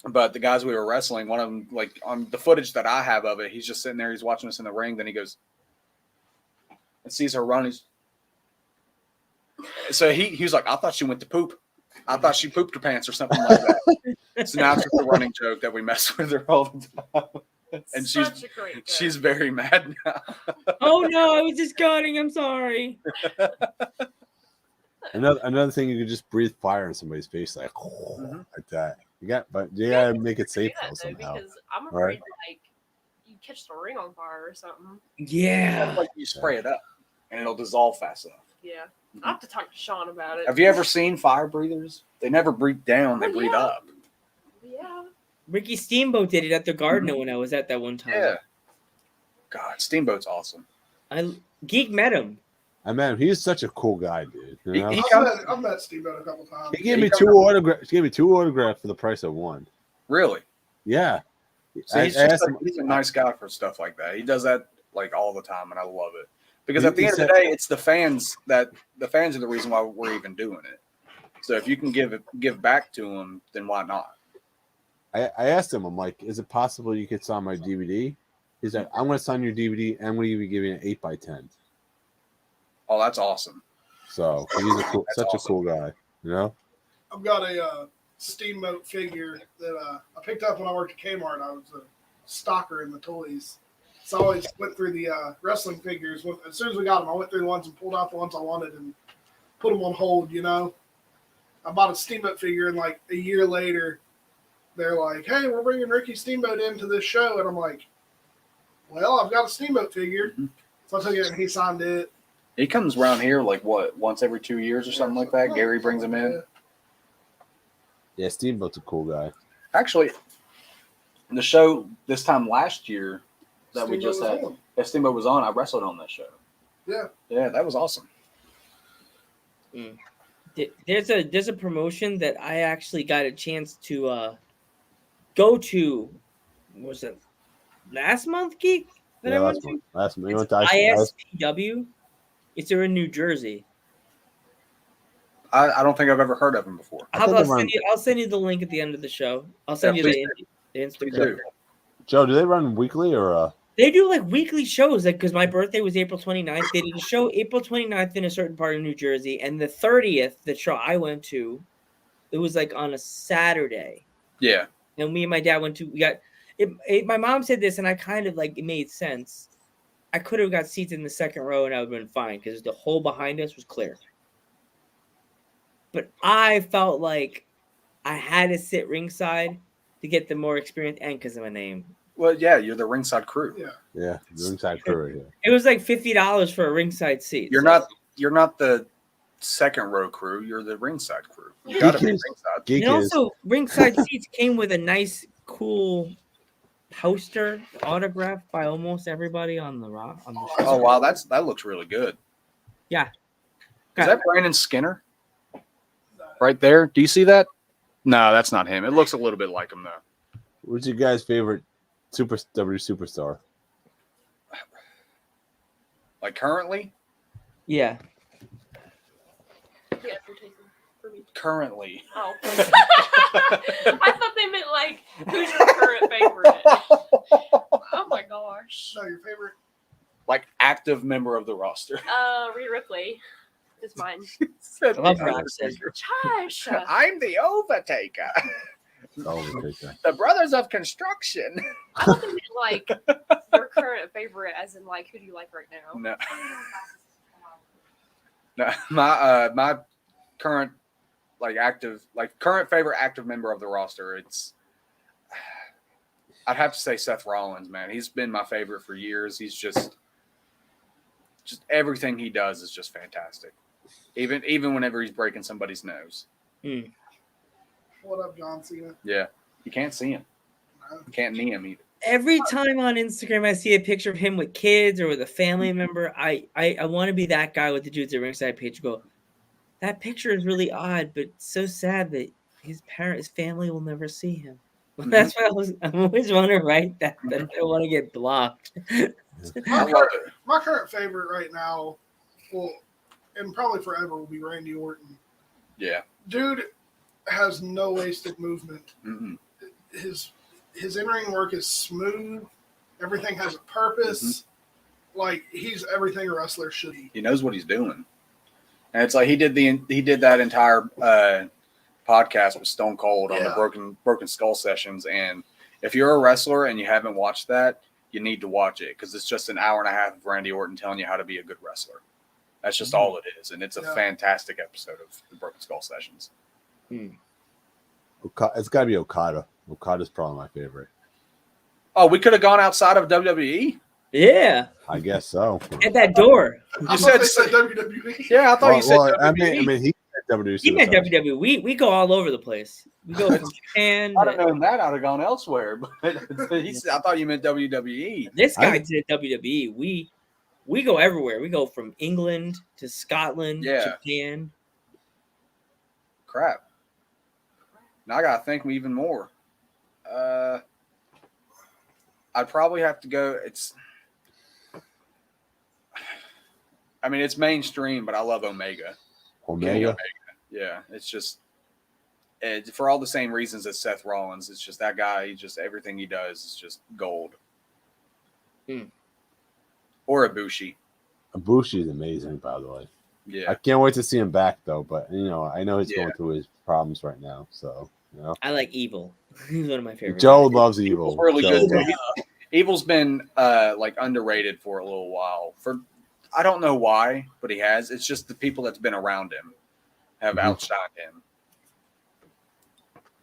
But the guys we were wrestling, one of them, like on the footage that I have of it, he's just sitting there, he's watching us in the ring. Then he goes and sees her run. So he was like, I thought she went to poop. I thought she pooped her pants or something like that. So now it's just a running joke that we mess with her all the time. And she's very mad now. Oh no, I was discarding. I'm sorry. Another thing, you could just breathe fire in somebody's face like that. You gotta make it safe somehow. Because I'm afraid like you catch the ring on fire or something. Yeah. That's like you spray it up and it'll dissolve fast enough. Yeah. I'll have to talk to Sean about it. Have you ever seen fire breathers? They never breathe down, they breathe up. Yeah. Ricky Steamboat did it at the Gardner when I was at that one time. Yeah. God, Steamboat's awesome. Geek met him. I met him. He's such a cool guy, dude. You know? I've met Steamboat a couple times. He gave me two autographs. He gave me 2 autographs for the price of 1. Really? Yeah. So he's a nice guy for stuff like that. He does that like all the time, and I love it. Because at the end of the day, it's the fans are the reason why we're even doing it. So if you can give back to them, then why not? I asked him, I'm like, is it possible you could sign my DVD? He's like, I'm going to sign your DVD and I'm going to even give you an 8x10. Oh, that's awesome. So he's such a cool guy, you know? I've got a Steamboat figure that I picked up when I worked at Kmart. I was a stalker in the toys. So I always went through the wrestling figures. As soon as we got them, I went through the ones and pulled out the ones I wanted and put them on hold, you know? I bought a Steamboat figure, and like a year later, they're like, hey, we're bringing Ricky Steamboat into this show. And I'm like, well, I've got a Steamboat figure. So I took it and he signed it. He comes around here like what, once every 2 years or something like that. Gary brings him in. Yeah, Steamboat's a cool guy. Actually, the show this time last year that we just had, that Steamboat was on, I wrestled on that show. Yeah. Yeah, that was awesome. There's a promotion that I actually got a chance to go to. Was it last month, Geek? That I went to? Last month. It's ISPW. It's in New Jersey. I don't think I've ever heard of him before. I'll send you the link at the end of the show. I'll send you the Instagram. Joe, do they run weekly or? They do like weekly shows, like because my birthday was April 29th. They did a show April 29th in a certain part of New Jersey, and the 30th, the show I went to, it was like on a Saturday. Yeah. And me and my dad went to. We got it. My mom said this, and I kind of like it made sense. I could have got seats in the second row, and I would have been fine because the hole behind us was clear. But I felt like I had to sit ringside to get the more experience, and because of my name. Well, yeah, you're the ringside crew. Yeah, the ringside crew right here. It was like $50 for a ringside seat. You're not the second row crew. You're the ringside crew. You got to be ringside. And also, ringside seats came with a nice, cool poster autographed by almost everybody on the show. Oh wow, that looks really good. Yeah. Is that Brandon Skinner? Right there. Do you see that? No, that's not him. It looks a little bit like him though. What's your guys' favorite superstar? Like currently? Yeah. Yeah, for me. Currently. Oh. I thought they meant like who's your current favorite? Oh my gosh. No, your favorite? Like active member of the roster. Rhea Ripley is mine. I love Roxanne. Josh. I'm the Overtaker. Overtaker. The Brothers of Construction. I thought they meant like your current favorite, as in like who do you like right now? No, my current current favorite active member of the roster. I'd have to say Seth Rollins, man. He's been my favorite for years. He's just everything he does is just fantastic. Even whenever he's breaking somebody's nose. What up, John Cena? Yeah, you can't see him. You can't knee him either. every time on Instagram I see a picture of him with kids or with a family member, I want to be that guy with the Dudes at Ringside page. Go, that picture is really odd, but so sad that his family will never see him. That's why I'm always wondering, right? That I don't want to get blocked. My current favorite right now, well, and probably forever, will be Randy Orton. Yeah. Dude has no wasted movement. Mm-hmm. His in-ring work is smooth. Everything has a purpose. Like, he's everything a wrestler should be. He knows what he's doing. And it's like he did that entire podcast with Stone Cold on the Broken Skull sessions. And if you're a wrestler and you haven't watched that, you need to watch it because it's just an hour and a half of Randy Orton telling you how to be a good wrestler. That's just all it is. And it's a fantastic episode of the Broken Skull sessions. It's got to be Okada. Okada's probably my favorite. Oh, we could have gone outside of WWE? Yeah. I guess so. At that door. I thought they said WWE. Yeah, I thought you said WWE. I mean, he said WWE. He meant WWE. We go all over the place. We go from Japan. I'd have known that. I'd have gone elsewhere. But I thought you meant WWE. This guy did WWE. We go everywhere. We go from England to Scotland, Japan. Crap. Now I gotta think even more. I'd probably have to go. It's mainstream, but I love Omega. Omega? Yeah, it's just for all the same reasons as Seth Rollins. It's just that guy. He just everything he does is just gold. Or Ibushi. Ibushi is amazing, by the way. Yeah, I can't wait to see him back though. But I know he's going through his problems right now. So I like Evil. He's one of my favorites. Joe loves Evil. Really good. Evil's been underrated for a little while. I don't know why, but he has. It's just the people that's been around him have outshined him.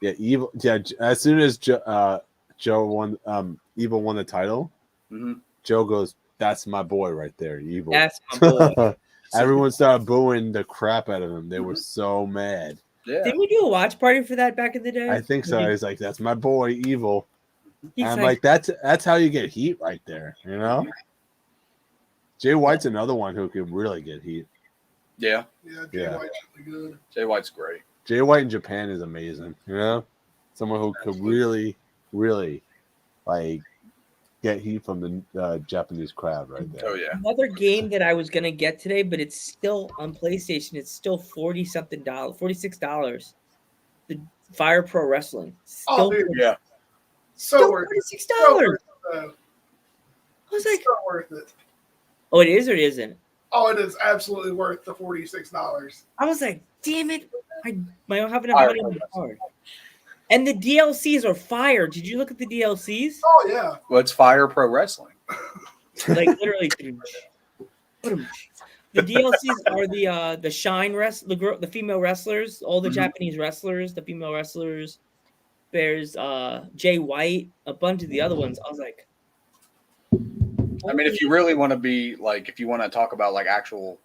Yeah, Evil. Yeah, as soon as Joe won, Evil won the title. Joe goes, "That's my boy right there, Evil." That's my boy. Everyone started booing the crap out of him. They were so mad. Yeah. Didn't we do a watch party for that back in the day? I think so. He's like, "That's my boy, Evil." He's and I'm like, that's how you get heat right there, Jay White's another one who could really get heat. Yeah. Yeah, Jay White's really good. Jay White's great. Jay White in Japan is amazing, Someone who could really, really, get heat from the Japanese crowd right there. Oh, yeah. Another game that I was going to get today, but it's still on PlayStation. It's still $46. The Fire Pro Wrestling. Still yeah. So worth $46. I was like, so worth it. Oh, it is or it isn't? Oh, it is absolutely worth the $46. I was like, damn it. I don't have enough money on the card. And the DLCs are fire. Did you look at the DLCs? Oh, yeah. Well, it's Fire Pro Wrestling. Like, literally. The DLCs are the Shine the female wrestlers, all the Japanese wrestlers, the female wrestlers. There's Jay White, a bunch of the other ones. I was like, I mean, if you really want to be if you want to talk about actual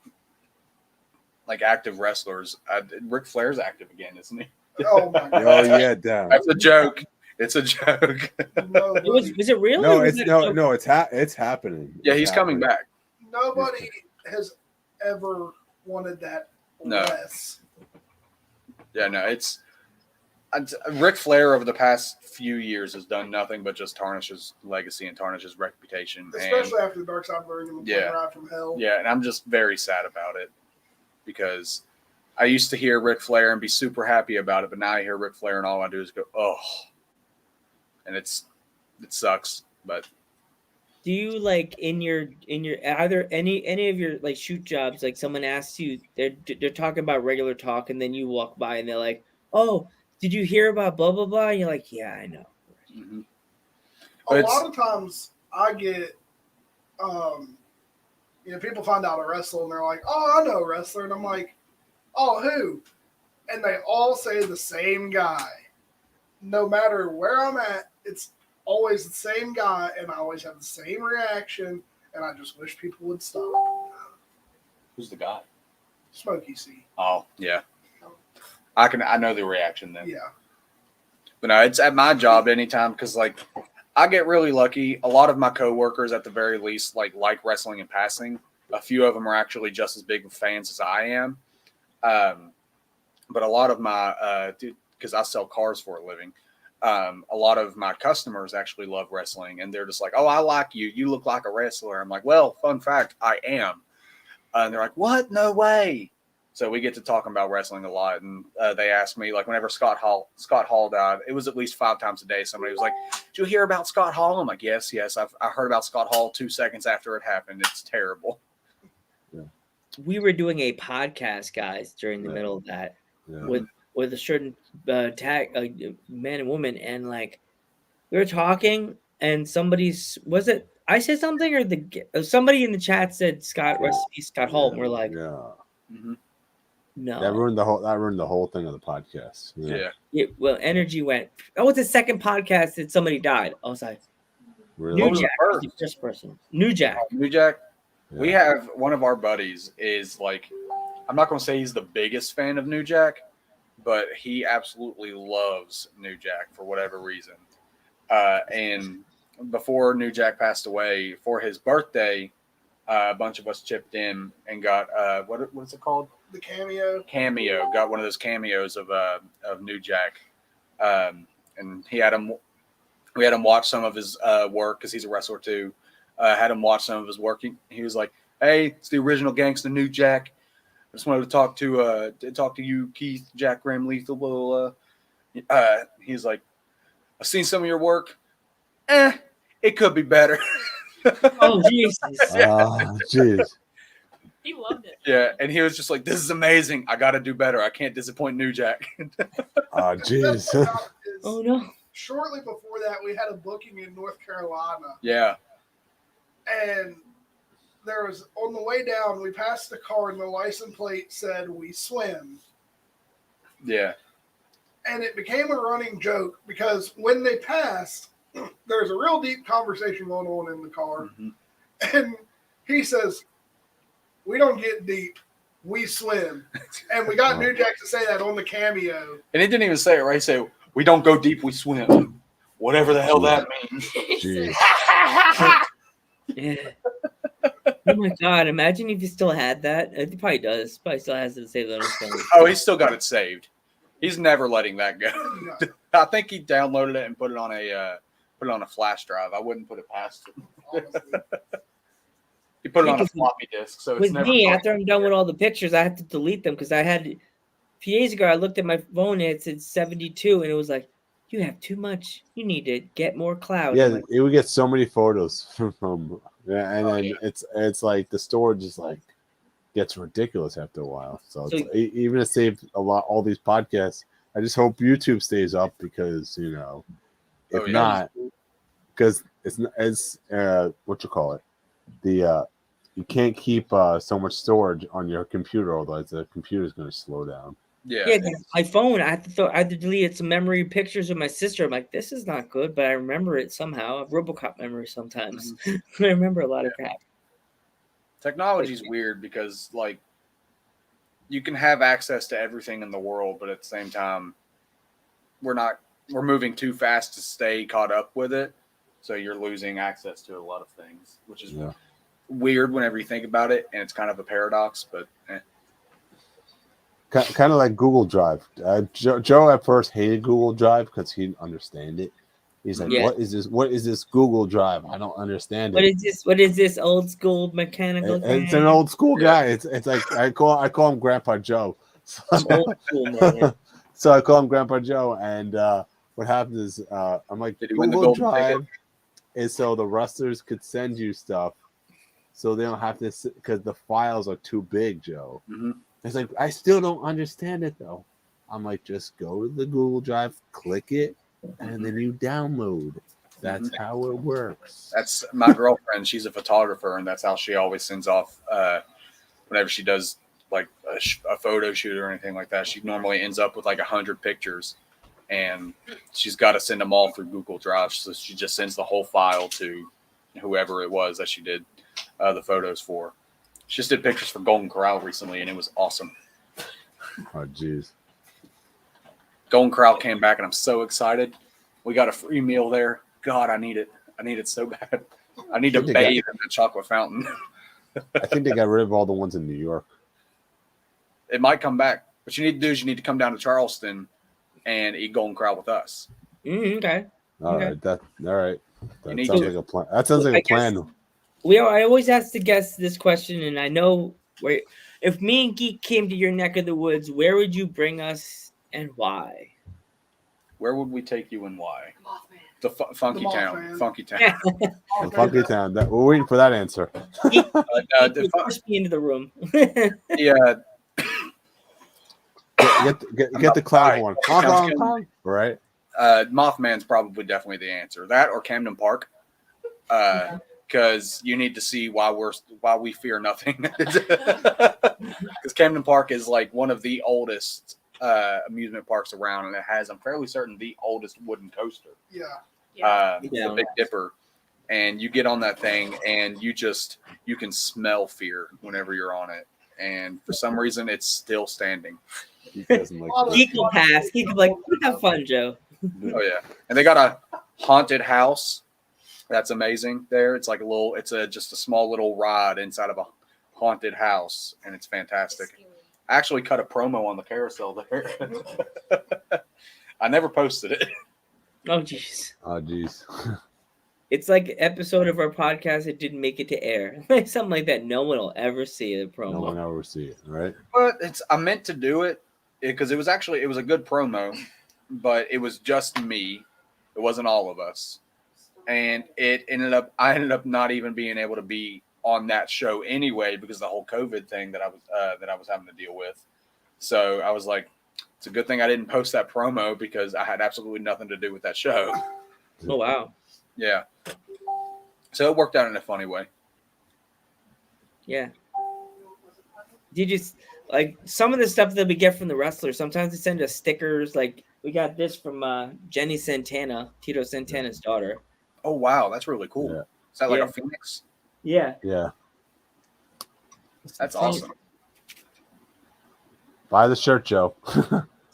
active wrestlers, Ric Flair's active again, isn't he? Oh my God. Oh yeah, damn. That's a joke. It's a joke. Was it real? No, it's happening. Yeah, he's coming back. Nobody has ever wanted that less. Yeah, no, it's Ric Flair over the past few years has done nothing but just tarnish his legacy and tarnish his reputation. Especially after the Dark Side Burning and the Ride from Hell. Yeah, and I'm just very sad about it because I used to hear Ric Flair and be super happy about it, but now I hear Ric Flair and all I do is go, oh. And it sucks, but do you in your either any of your shoot jobs, someone asks you, they're talking about regular talk and then you walk by and they're like, oh, did you hear about blah blah blah? And you're like, yeah, I know. A lot of times I get people find out a wrestler and they're like, oh, I know a wrestler, and I'm like, oh, who? And they all say the same guy. No matter where I'm at, it's always the same guy, and I always have the same reaction, and I just wish people would stop. Who's the guy? Smokey C. Oh, yeah. I know the reaction then. Yeah. But no, it's at my job anytime because I get really lucky. A lot of my coworkers, at the very least, like wrestling in passing. A few of them are actually just as big fans as I am. But a lot of my, because I sell cars for a living, a lot of my customers actually love wrestling, and they're just like, "Oh, I like you. You look like a wrestler." I'm like, "Well, fun fact, I am." And they're like, "What? No way!" So we get to talking about wrestling a lot, and they asked me, like, whenever Scott Hall died, it was at least 5 times a day. Somebody was like, "Did you hear about Scott Hall?" I'm like, "Yes. I heard about Scott Hall 2 seconds after it happened. It's terrible." We were doing a podcast, guys, during the middle of that with a certain man and woman, and like we were talking, and was it I said something or somebody in the chat said Scott Hall, and we're like, no, that ruined the whole thing of the podcast. Well, energy went. That was the second podcast that somebody died. I was like, really? New Jack was the first person. New Jack. We have one of our buddies is like, I'm not going to say he's the biggest fan of New Jack, but he absolutely loves New Jack for whatever reason. And before New Jack passed away, for his birthday, a bunch of us chipped in and got what is it called? The cameo. Got one of those cameos of New Jack, and we had him watch some of his work because he's a wrestler too. Had him watch some of his work. He was like, "Hey, it's the original Gangsta New Jack. I just wanted to talk to you, Keith, Jack Graham Lethal." He's like, "I've seen some of your work. It could be better." Oh, Jesus. Oh, jeez. He loved it. Yeah, and he was just like, "This is amazing. I got to do better. I can't disappoint New Jack." Oh, jeez. Oh, no. Shortly before that, we had a booking in North Carolina. Yeah. And there was, on the way down, we passed the car and the license plate said, "We swim." Yeah. And it became a running joke because when they passed, there's a real deep conversation going on in the car. Mm-hmm. And he says, "We don't get deep, we swim." And we got New Jack to say that on the cameo. And he didn't even say it right. He said, "We don't go deep, we swim." Whatever the hell that means. Jeez. Yeah. Oh my God! Imagine if he still had that. He probably does. Probably still has it saved on his phone. Oh, he's still got it saved. He's never letting that go. I think he downloaded it and put it on a flash drive. I wouldn't put it past him. He put it on a floppy disk, so it's with never. Me, after I'm done with all the pictures, I have to delete them because I had a few days ago. I looked at my phone and it said 72, and it was like, "You have too much. You need to get more cloud." Yeah, like, it would get so many photos from and then it's like the storage is like gets ridiculous after a while. So even to save all these podcasts, I just hope YouTube stays up because if not, because it's what you call it, you can't keep so much storage on your computer, otherwise the computer is going to slow down. Yeah, my phone. I had to delete some memory pictures of my sister. I'm like, this is not good, but I remember it somehow. I have RoboCop memory sometimes. I remember a lot of crap. Technology's weird because like you can have access to everything in the world, but at the same time, we're moving too fast to stay caught up with it. So you're losing access to a lot of things, which is weird whenever you think about it, and it's kind of a paradox, but Kind of like Google Drive. Joe at first hated Google Drive because he didn't understand it. He's like, "What is this? What is this Google Drive? I don't understand it. What is this old school mechanical thing?" It's an old school guy. It's like I call him Grandpa Joe. Old school, man. So I call him Grandpa Joe, and what happens is I'm like, Google Drive is so the wrestlers could send you stuff, so they don't have to because the files are too big, Joe. Mm-hmm. It's like, I still don't understand it, though. I'm like, just go to the Google Drive, click it, and then you download. That's how it works. That's my girlfriend. She's a photographer, and that's how she always sends off whenever she does like a photo shoot or anything like that. She normally ends up with like 100 pictures, and she's got to send them all through Google Drive. So she just sends the whole file to whoever it was that she did the photos for. She just did pictures for Golden Corral recently, and it was awesome. Oh, jeez. Golden Corral came back, and I'm so excited. We got a free meal there. God, I need it. I need it so bad. I need to They bathe in the chocolate fountain. I think they got rid of all the ones in New York. It might come back. What you need to do is you need to come down to Charleston and eat Golden Corral with us. Okay. All Okay. right. That need sounds to. like a plan. That sounds like I a plan. I always ask the guests this question, and I know where. If me and Geek came to your neck of the woods, where would you bring us and why? Where would we take you and why? Mothman. The funky The town. Mothman. Funky town. The Funky Town. We're waiting for that answer. Geek The push me into the room. Yeah. Get the cloud horn. Sounds Honk, good. honk. Right. Mothman's probably definitely the answer. That or Camden Park. Because you need to see why we fear nothing. Because Camden Park is like one of the oldest amusement parks around, and it has, I'm fairly certain, the oldest wooden coaster. Yeah. The Big Dipper. And you get on that thing, and you can smell fear whenever you're on it. And for some reason, it's still standing. He doesn't like Geek will pass. Geek will be like, have fun, Joe. Oh yeah, and they got a haunted house. That's amazing. There, it's like just a small little ride inside of a haunted house, and it's fantastic. I actually cut a promo on the carousel there. I never posted it. Oh jeez. Oh jeez. It's like an episode of our podcast that didn't make it to air. Like something like that. No one will ever see the promo. No one ever see it, right? But I meant to do it because it was a good promo, but it was just me. It wasn't all of us. And I ended up not even being able to be on that show anyway because of the whole COVID thing that I was having to deal with. So I was like, it's a good thing I didn't post that promo because I had absolutely nothing to do with that show. Oh wow. Yeah. So it worked out in a funny way. Yeah. Did you like some of the stuff that we get from the wrestlers? Sometimes they send us stickers. Like we got this from Jenny Santana, Tito Santana's daughter. Oh wow, that's really cool. Yeah. Is that like Yeah. a phoenix? Yeah. Yeah. That's awesome. Buy the shirt, Joe.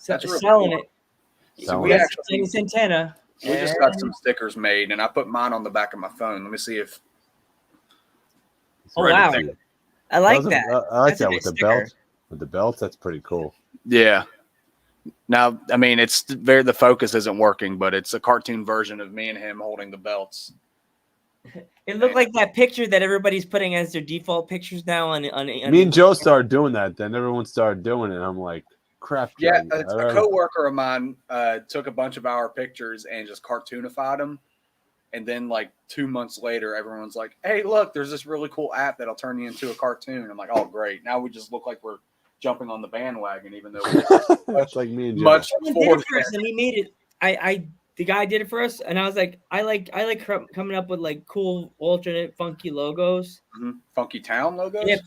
That's really selling cool. it. So Selling we it. actually Jenny Santana. we just got some stickers made, and I put mine on the back of my phone. Let me see if. Oh wow. I like that. I like That's a that nice with the sticker. belt. With the belts, that's pretty cool. Yeah. Now, I mean, the focus isn't working, but it's a cartoon version of me and him holding the belts. It looked like that picture that everybody's putting as their default pictures now on Me and Joe started doing that. Then everyone started doing it. And I'm like, crap. Joe, Yeah, a coworker of mine took a bunch of our pictures and just cartoonified them. And then, like 2 months later, everyone's like, "Hey, look, there's this really cool app that'll turn you into a cartoon." I'm like, "Oh, great! Now we just look like we're jumping on the bandwagon, even though we're That's like me and Joe. much Someone did before it for us, and he made it. The guy did it for us, and I was like, I like coming up with like cool, alternate, funky logos. Funky Town logos. Yeah,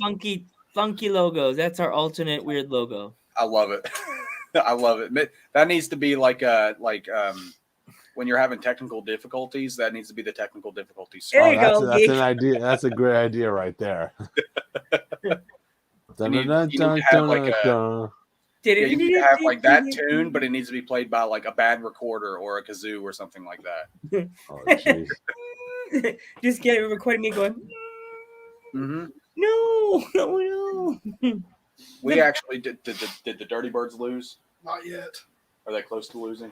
funky logos. That's our alternate weird logo. I love it. I love it. That needs to be when you're having technical difficulties, that needs to be the technical difficulties. There you go, That's an idea. That's a great idea right there. You need to have you need to have like that tune, but it needs to be played by like a bad recorder or a kazoo or something like that. Oh, jeez. Just get it recording me going. Mm-hmm. No. We actually did the Dirty Birds lose? Not yet. Are they close to losing?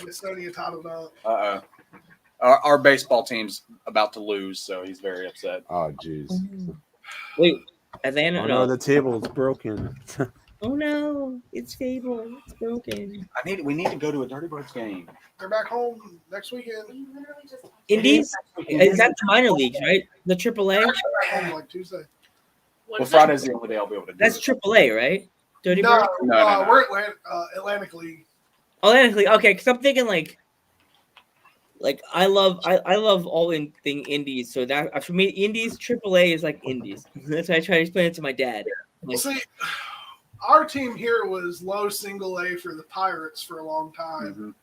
It's only a title now. Uh-oh. Our baseball team's about to lose, so he's very upset. Oh, jeez. Wait, Atlanta? Oh, no, the table is broken. Oh no, it's Fable. It's broken. We need to go to a Dirty Birds game. They're back home next weekend. Indies? Is that the minor leagues, right? The AAA? Home like Tuesday. Well, Friday's the only day I'll be able to do That's it. AAA, right? Dirty No, Birds? No. we're Atlantic League. Atlantic League. Okay, because I'm thinking like I love all thing indies. So that for me, indies AAA is like indies. That's why I try to explain it to my dad. Well, see, our team here was low single A for the Pirates for a long time,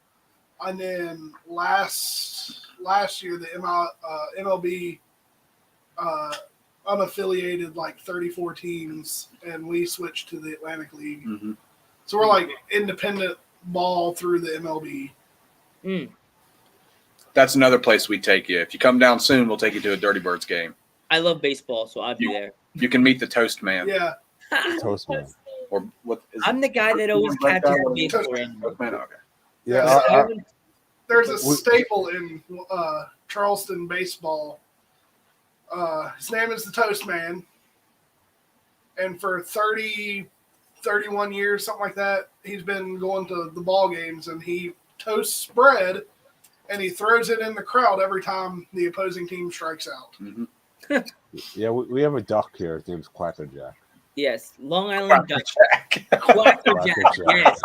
and then last year the MLB unaffiliated like 34 teams, and we switched to the Atlantic League. So we're like independent ball through the MLB. That's another place we take you. If you come down soon, we'll take you to a Dirty Birds game. I love baseball, so I'll be there. You can meet the Toastman. Yeah. Toastman. Or what? I'm the guy that always catches the baseball. Toastman. Okay. Yeah. There's a staple in Charleston baseball. His name is the Toastman. And for 31 years, something like that, he's been going to the ball games, and he toasts bread, and he throws it in the crowd every time the opposing team strikes out. Mm-hmm. Yeah, we have a duck here. His name's Quacker Jack. Yes, Long Island Duck. Quacker Jack. Yes.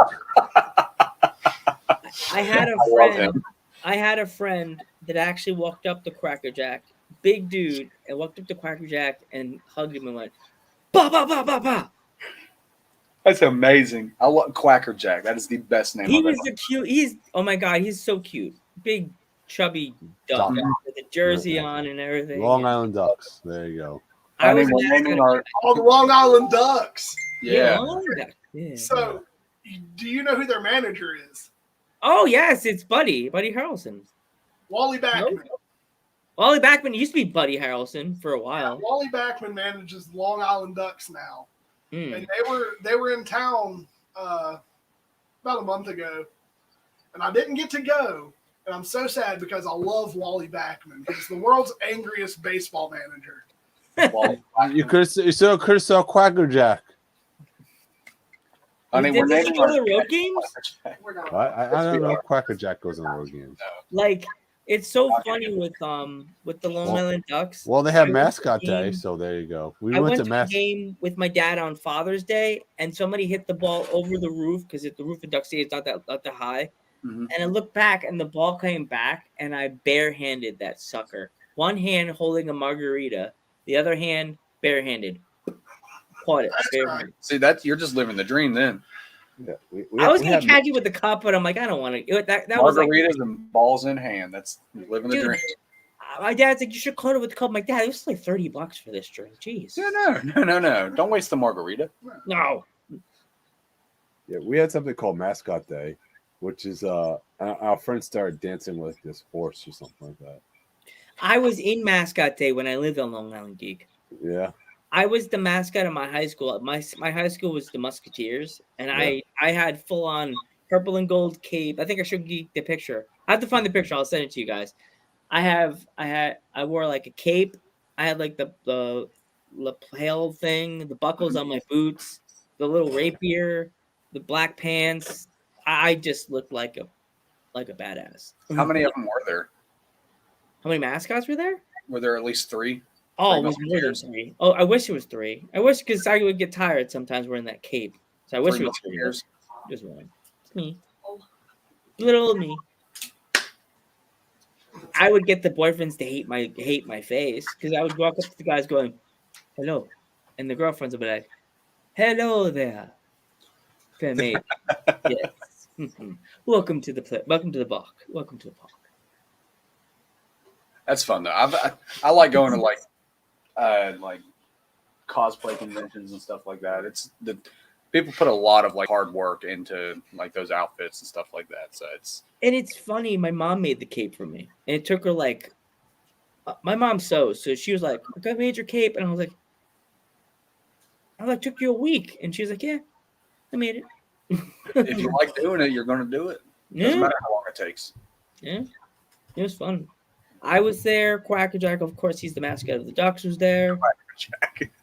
I had a friend that actually walked up to Quacker Jack, big dude, and walked up to Quacker Jack and hugged him and went, "Ba ba ba ba ba." That's amazing. I love Quacker Jack. That is the best name. He was the cute. Oh my god, he's so cute. Big, chubby duck with a jersey on and everything. Long Island Ducks. There you go. Oh, the Long Island Ducks. Yeah. Yeah. So, do you know who their manager is? Oh yes, it's Buddy Harrelson. Wally Backman. Nope. Wally Backman used to be Buddy Harrelson for a while. Wally Backman manages Long Island Ducks now, and they were in town about a month ago, and I didn't get to go, and I'm so sad because I love Wally Backman. He's the world's angriest baseball manager. You still could have saw Quacker Jack. I mean, Did they go to the road games? I don't know if Quacker Jack goes on the road games. Like, it's so funny with the Long Island Ducks. Well, they have mascot day, so there you go. I went to a game with my dad on Father's Day, and somebody hit the ball over the roof because the roof of Duck Stadium is not that high. Mm-hmm. And I looked back, and the ball came back, and I barehanded that sucker. One hand holding a margarita, the other hand barehanded. Caught it. Barehanded. See, you're just living the dream then. Yeah, I was gonna catch you with the cup, but I'm like, I don't want to. That margaritas was like, and balls in hand. That's living the dream. My dad's like, you should caught it with the cup. I'm like, Dad, it was like $30 for this drink. Jeez. No. Don't waste the margarita. No. Yeah, we had something called Mascot Day, which is our friends started dancing with this horse or something like that. I was in Mascot Day when I lived on Long Island Geek. Yeah. I was the mascot of my high school. My high school was the Musketeers, and I had full on purple and gold cape. I think I should geek the picture. I have to find the picture. I'll send it to you guys. I wore like a cape. I had like the lapel thing, the buckles on my boots, the little rapier, the black pants. I just looked like a badass. How many of them were there? How many mascots were there? Were there at least 3? Oh, it was more than 3. Oh, I wish it was 3. I wish, because I would get tired sometimes wearing that cape. So I wish it was 3 years. Just one. It's me. Little old me. I would get the boyfriends to hate my face because I would walk up to the guys going, "Hello," and the girlfriends would be like, "Hello there, fair maid. Yes. Welcome to the park. Welcome to the park. That's fun though. I like going to like cosplay conventions and stuff like that. It's the people put a lot of like hard work into like those outfits and stuff like that. So it's funny. My mom made the cape for me, and it took her like my mom sews, so she was like, "I made your cape," and I was like, "Took you a week," and she was like, "Yeah, I made it." If you like doing it, you're going to do it. Doesn't matter how long it takes. Yeah, it was fun. I was there. Quacker Jack, of course, he's the mascot of the Ducks, was there.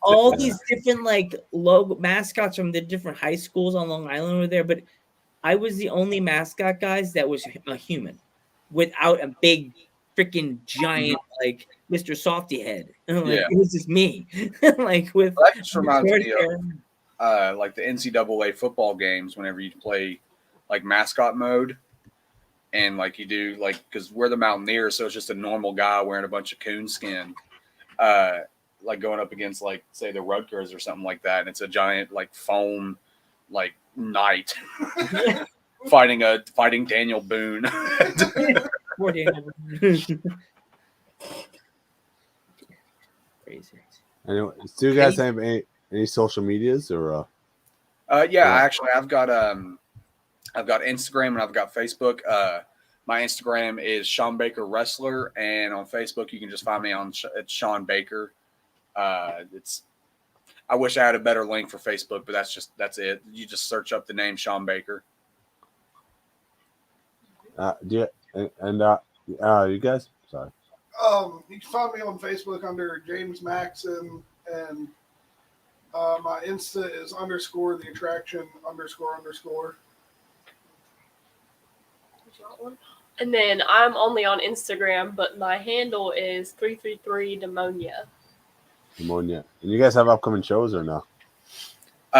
All these different like logo mascots from the different high schools on Long Island were there, but I was the only mascot guys that was a human without a big freaking giant like Mr. Softy head. And I'm like, it was just me. Like with that just reminds me of like the NCAA football games whenever you play like mascot mode. And like you do, like, because we're the Mountaineers, so it's just a normal guy wearing a bunch of coon skin, like going up against, like, say the Rutgers or something like that. And it's a giant, like, foam, like, knight fighting Daniel Boone. Poor Daniel Boone. Crazy. Anyway, do you guys have any social medias or? Yeah, actually, I've got Instagram and I've got Facebook. My Instagram is Sean Baker Wrestler, and on Facebook you can just find me on it's Sean Baker. It's I wish I had a better link for Facebook, but that's it. You just search up the name Sean Baker. You guys? Sorry. You can find me on Facebook under James Maxon, and my Insta is _ the attraction __. And then I'm only on Instagram, but my handle is 333 Demonia. Pneumonia. And you guys have upcoming shows or no?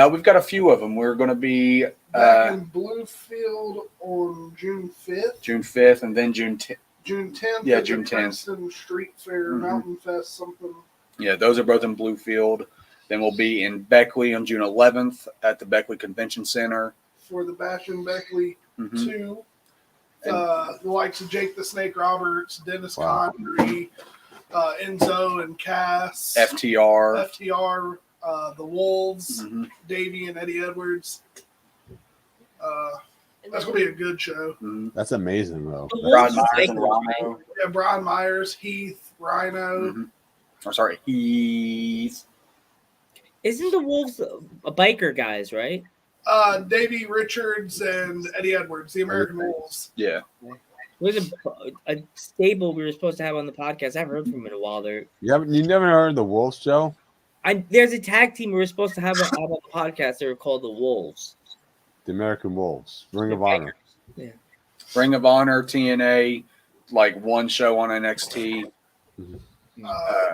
We've got a few of them. We're going to be back in Bluefield on June 5th. June 5th, and then June 10th. June 10th. Yeah, at June the 10th. Princeton Street Fair, Mountain Fest, something. Yeah, those are both in Bluefield. Then we'll be in Beckley on June 11th at the Beckley Convention Center. For the Bash and Beckley 2. The likes of Jake the Snake Roberts, Dennis Condrey, Enzo and Cass. FTR. The Wolves, Davey and Eddie Edwards. That's going to be a good show. That's amazing, though. Brian Myers and Rhino. Yeah, Brian Myers, Heath, Rhino. I'm sorry, Heath. Isn't the Wolves a biker guys, right? Davey Richards and Eddie Edwards, the American Wolves. Yeah. Was a stable we were supposed to have on the podcast. I haven't heard from him in a while. There, you never heard the Wolves show? There's a tag team we were supposed to have on the podcast. They were called the Wolves. The American Wolves, Ring of Honor. Yeah. Ring of Honor, TNA, like one show on NXT.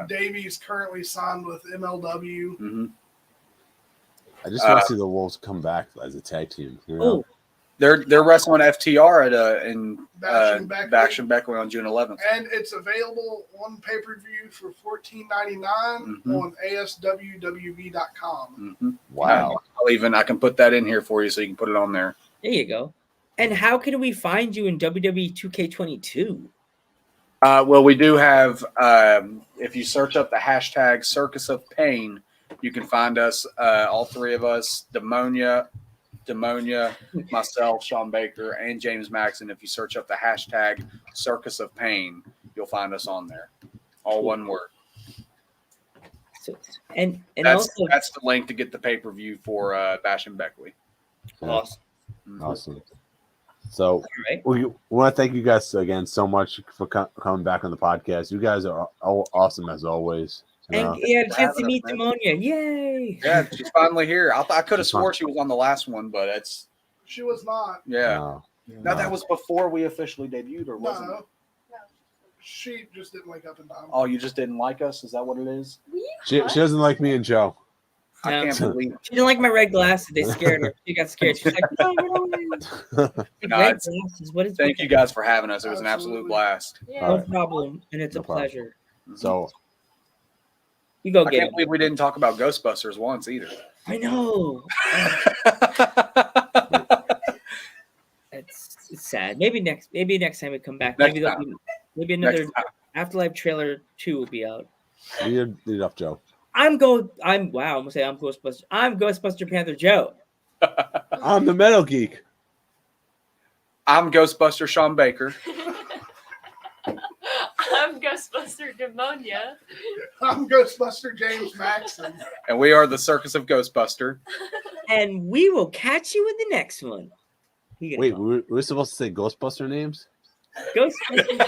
Davey's currently signed with MLW. I just want to see the Wolves come back as a tag team. You know? Oh, they're wrestling FTR in Bash and Beckley on June 11th. And it's available on pay-per-view for $14.99 on ASWWB.com. Wow. I can put that in here for you so you can put it on there. there you go. And how can we find you in WWE 2K22? Well, we do have, if you search up the hashtag Circus of Pain, you can find us, all three of us, Demonia, myself, Sean Baker, and James Maxon. If you search up the hashtag Circus of Pain, you'll find us on there. All one word. And that's also, the link to get the pay-per-view for Bash and Beckley. Awesome. So we want to thank you guys again so much for coming back on the podcast. You guys are awesome as always. And you had a chance to meet Demonia. Yay! Yeah, she's finally here. I could have swore she was on the last one, but she was not. Yeah. No, that was before we officially debuted, or wasn't it? She just didn't wake up in time. Oh, you just didn't like us? Is that what it is? She doesn't like me and Joe. I can't believe she didn't like my red glasses. They scared her. She got scared. She's like, no. Thank you guys for having us. It was an absolute blast. Yeah. No problem. And it's a pleasure. So you go I get can't believe we didn't talk about Ghostbusters once either. I know. It's sad. Maybe next time we come back. Maybe another Afterlife trailer 2 will be out. Lead it up, Joe. I'm Ghostbuster. I'm Ghostbuster Panther Joe. I'm the Metal Geek. I'm Ghostbuster Sean Baker. I'm Ghostbuster Demonia. I'm Ghostbuster James Maxon. And we are the Circus of Ghostbuster. And we will catch you in the next one. Wait, we're supposed to say Ghostbuster names? Ghostbuster.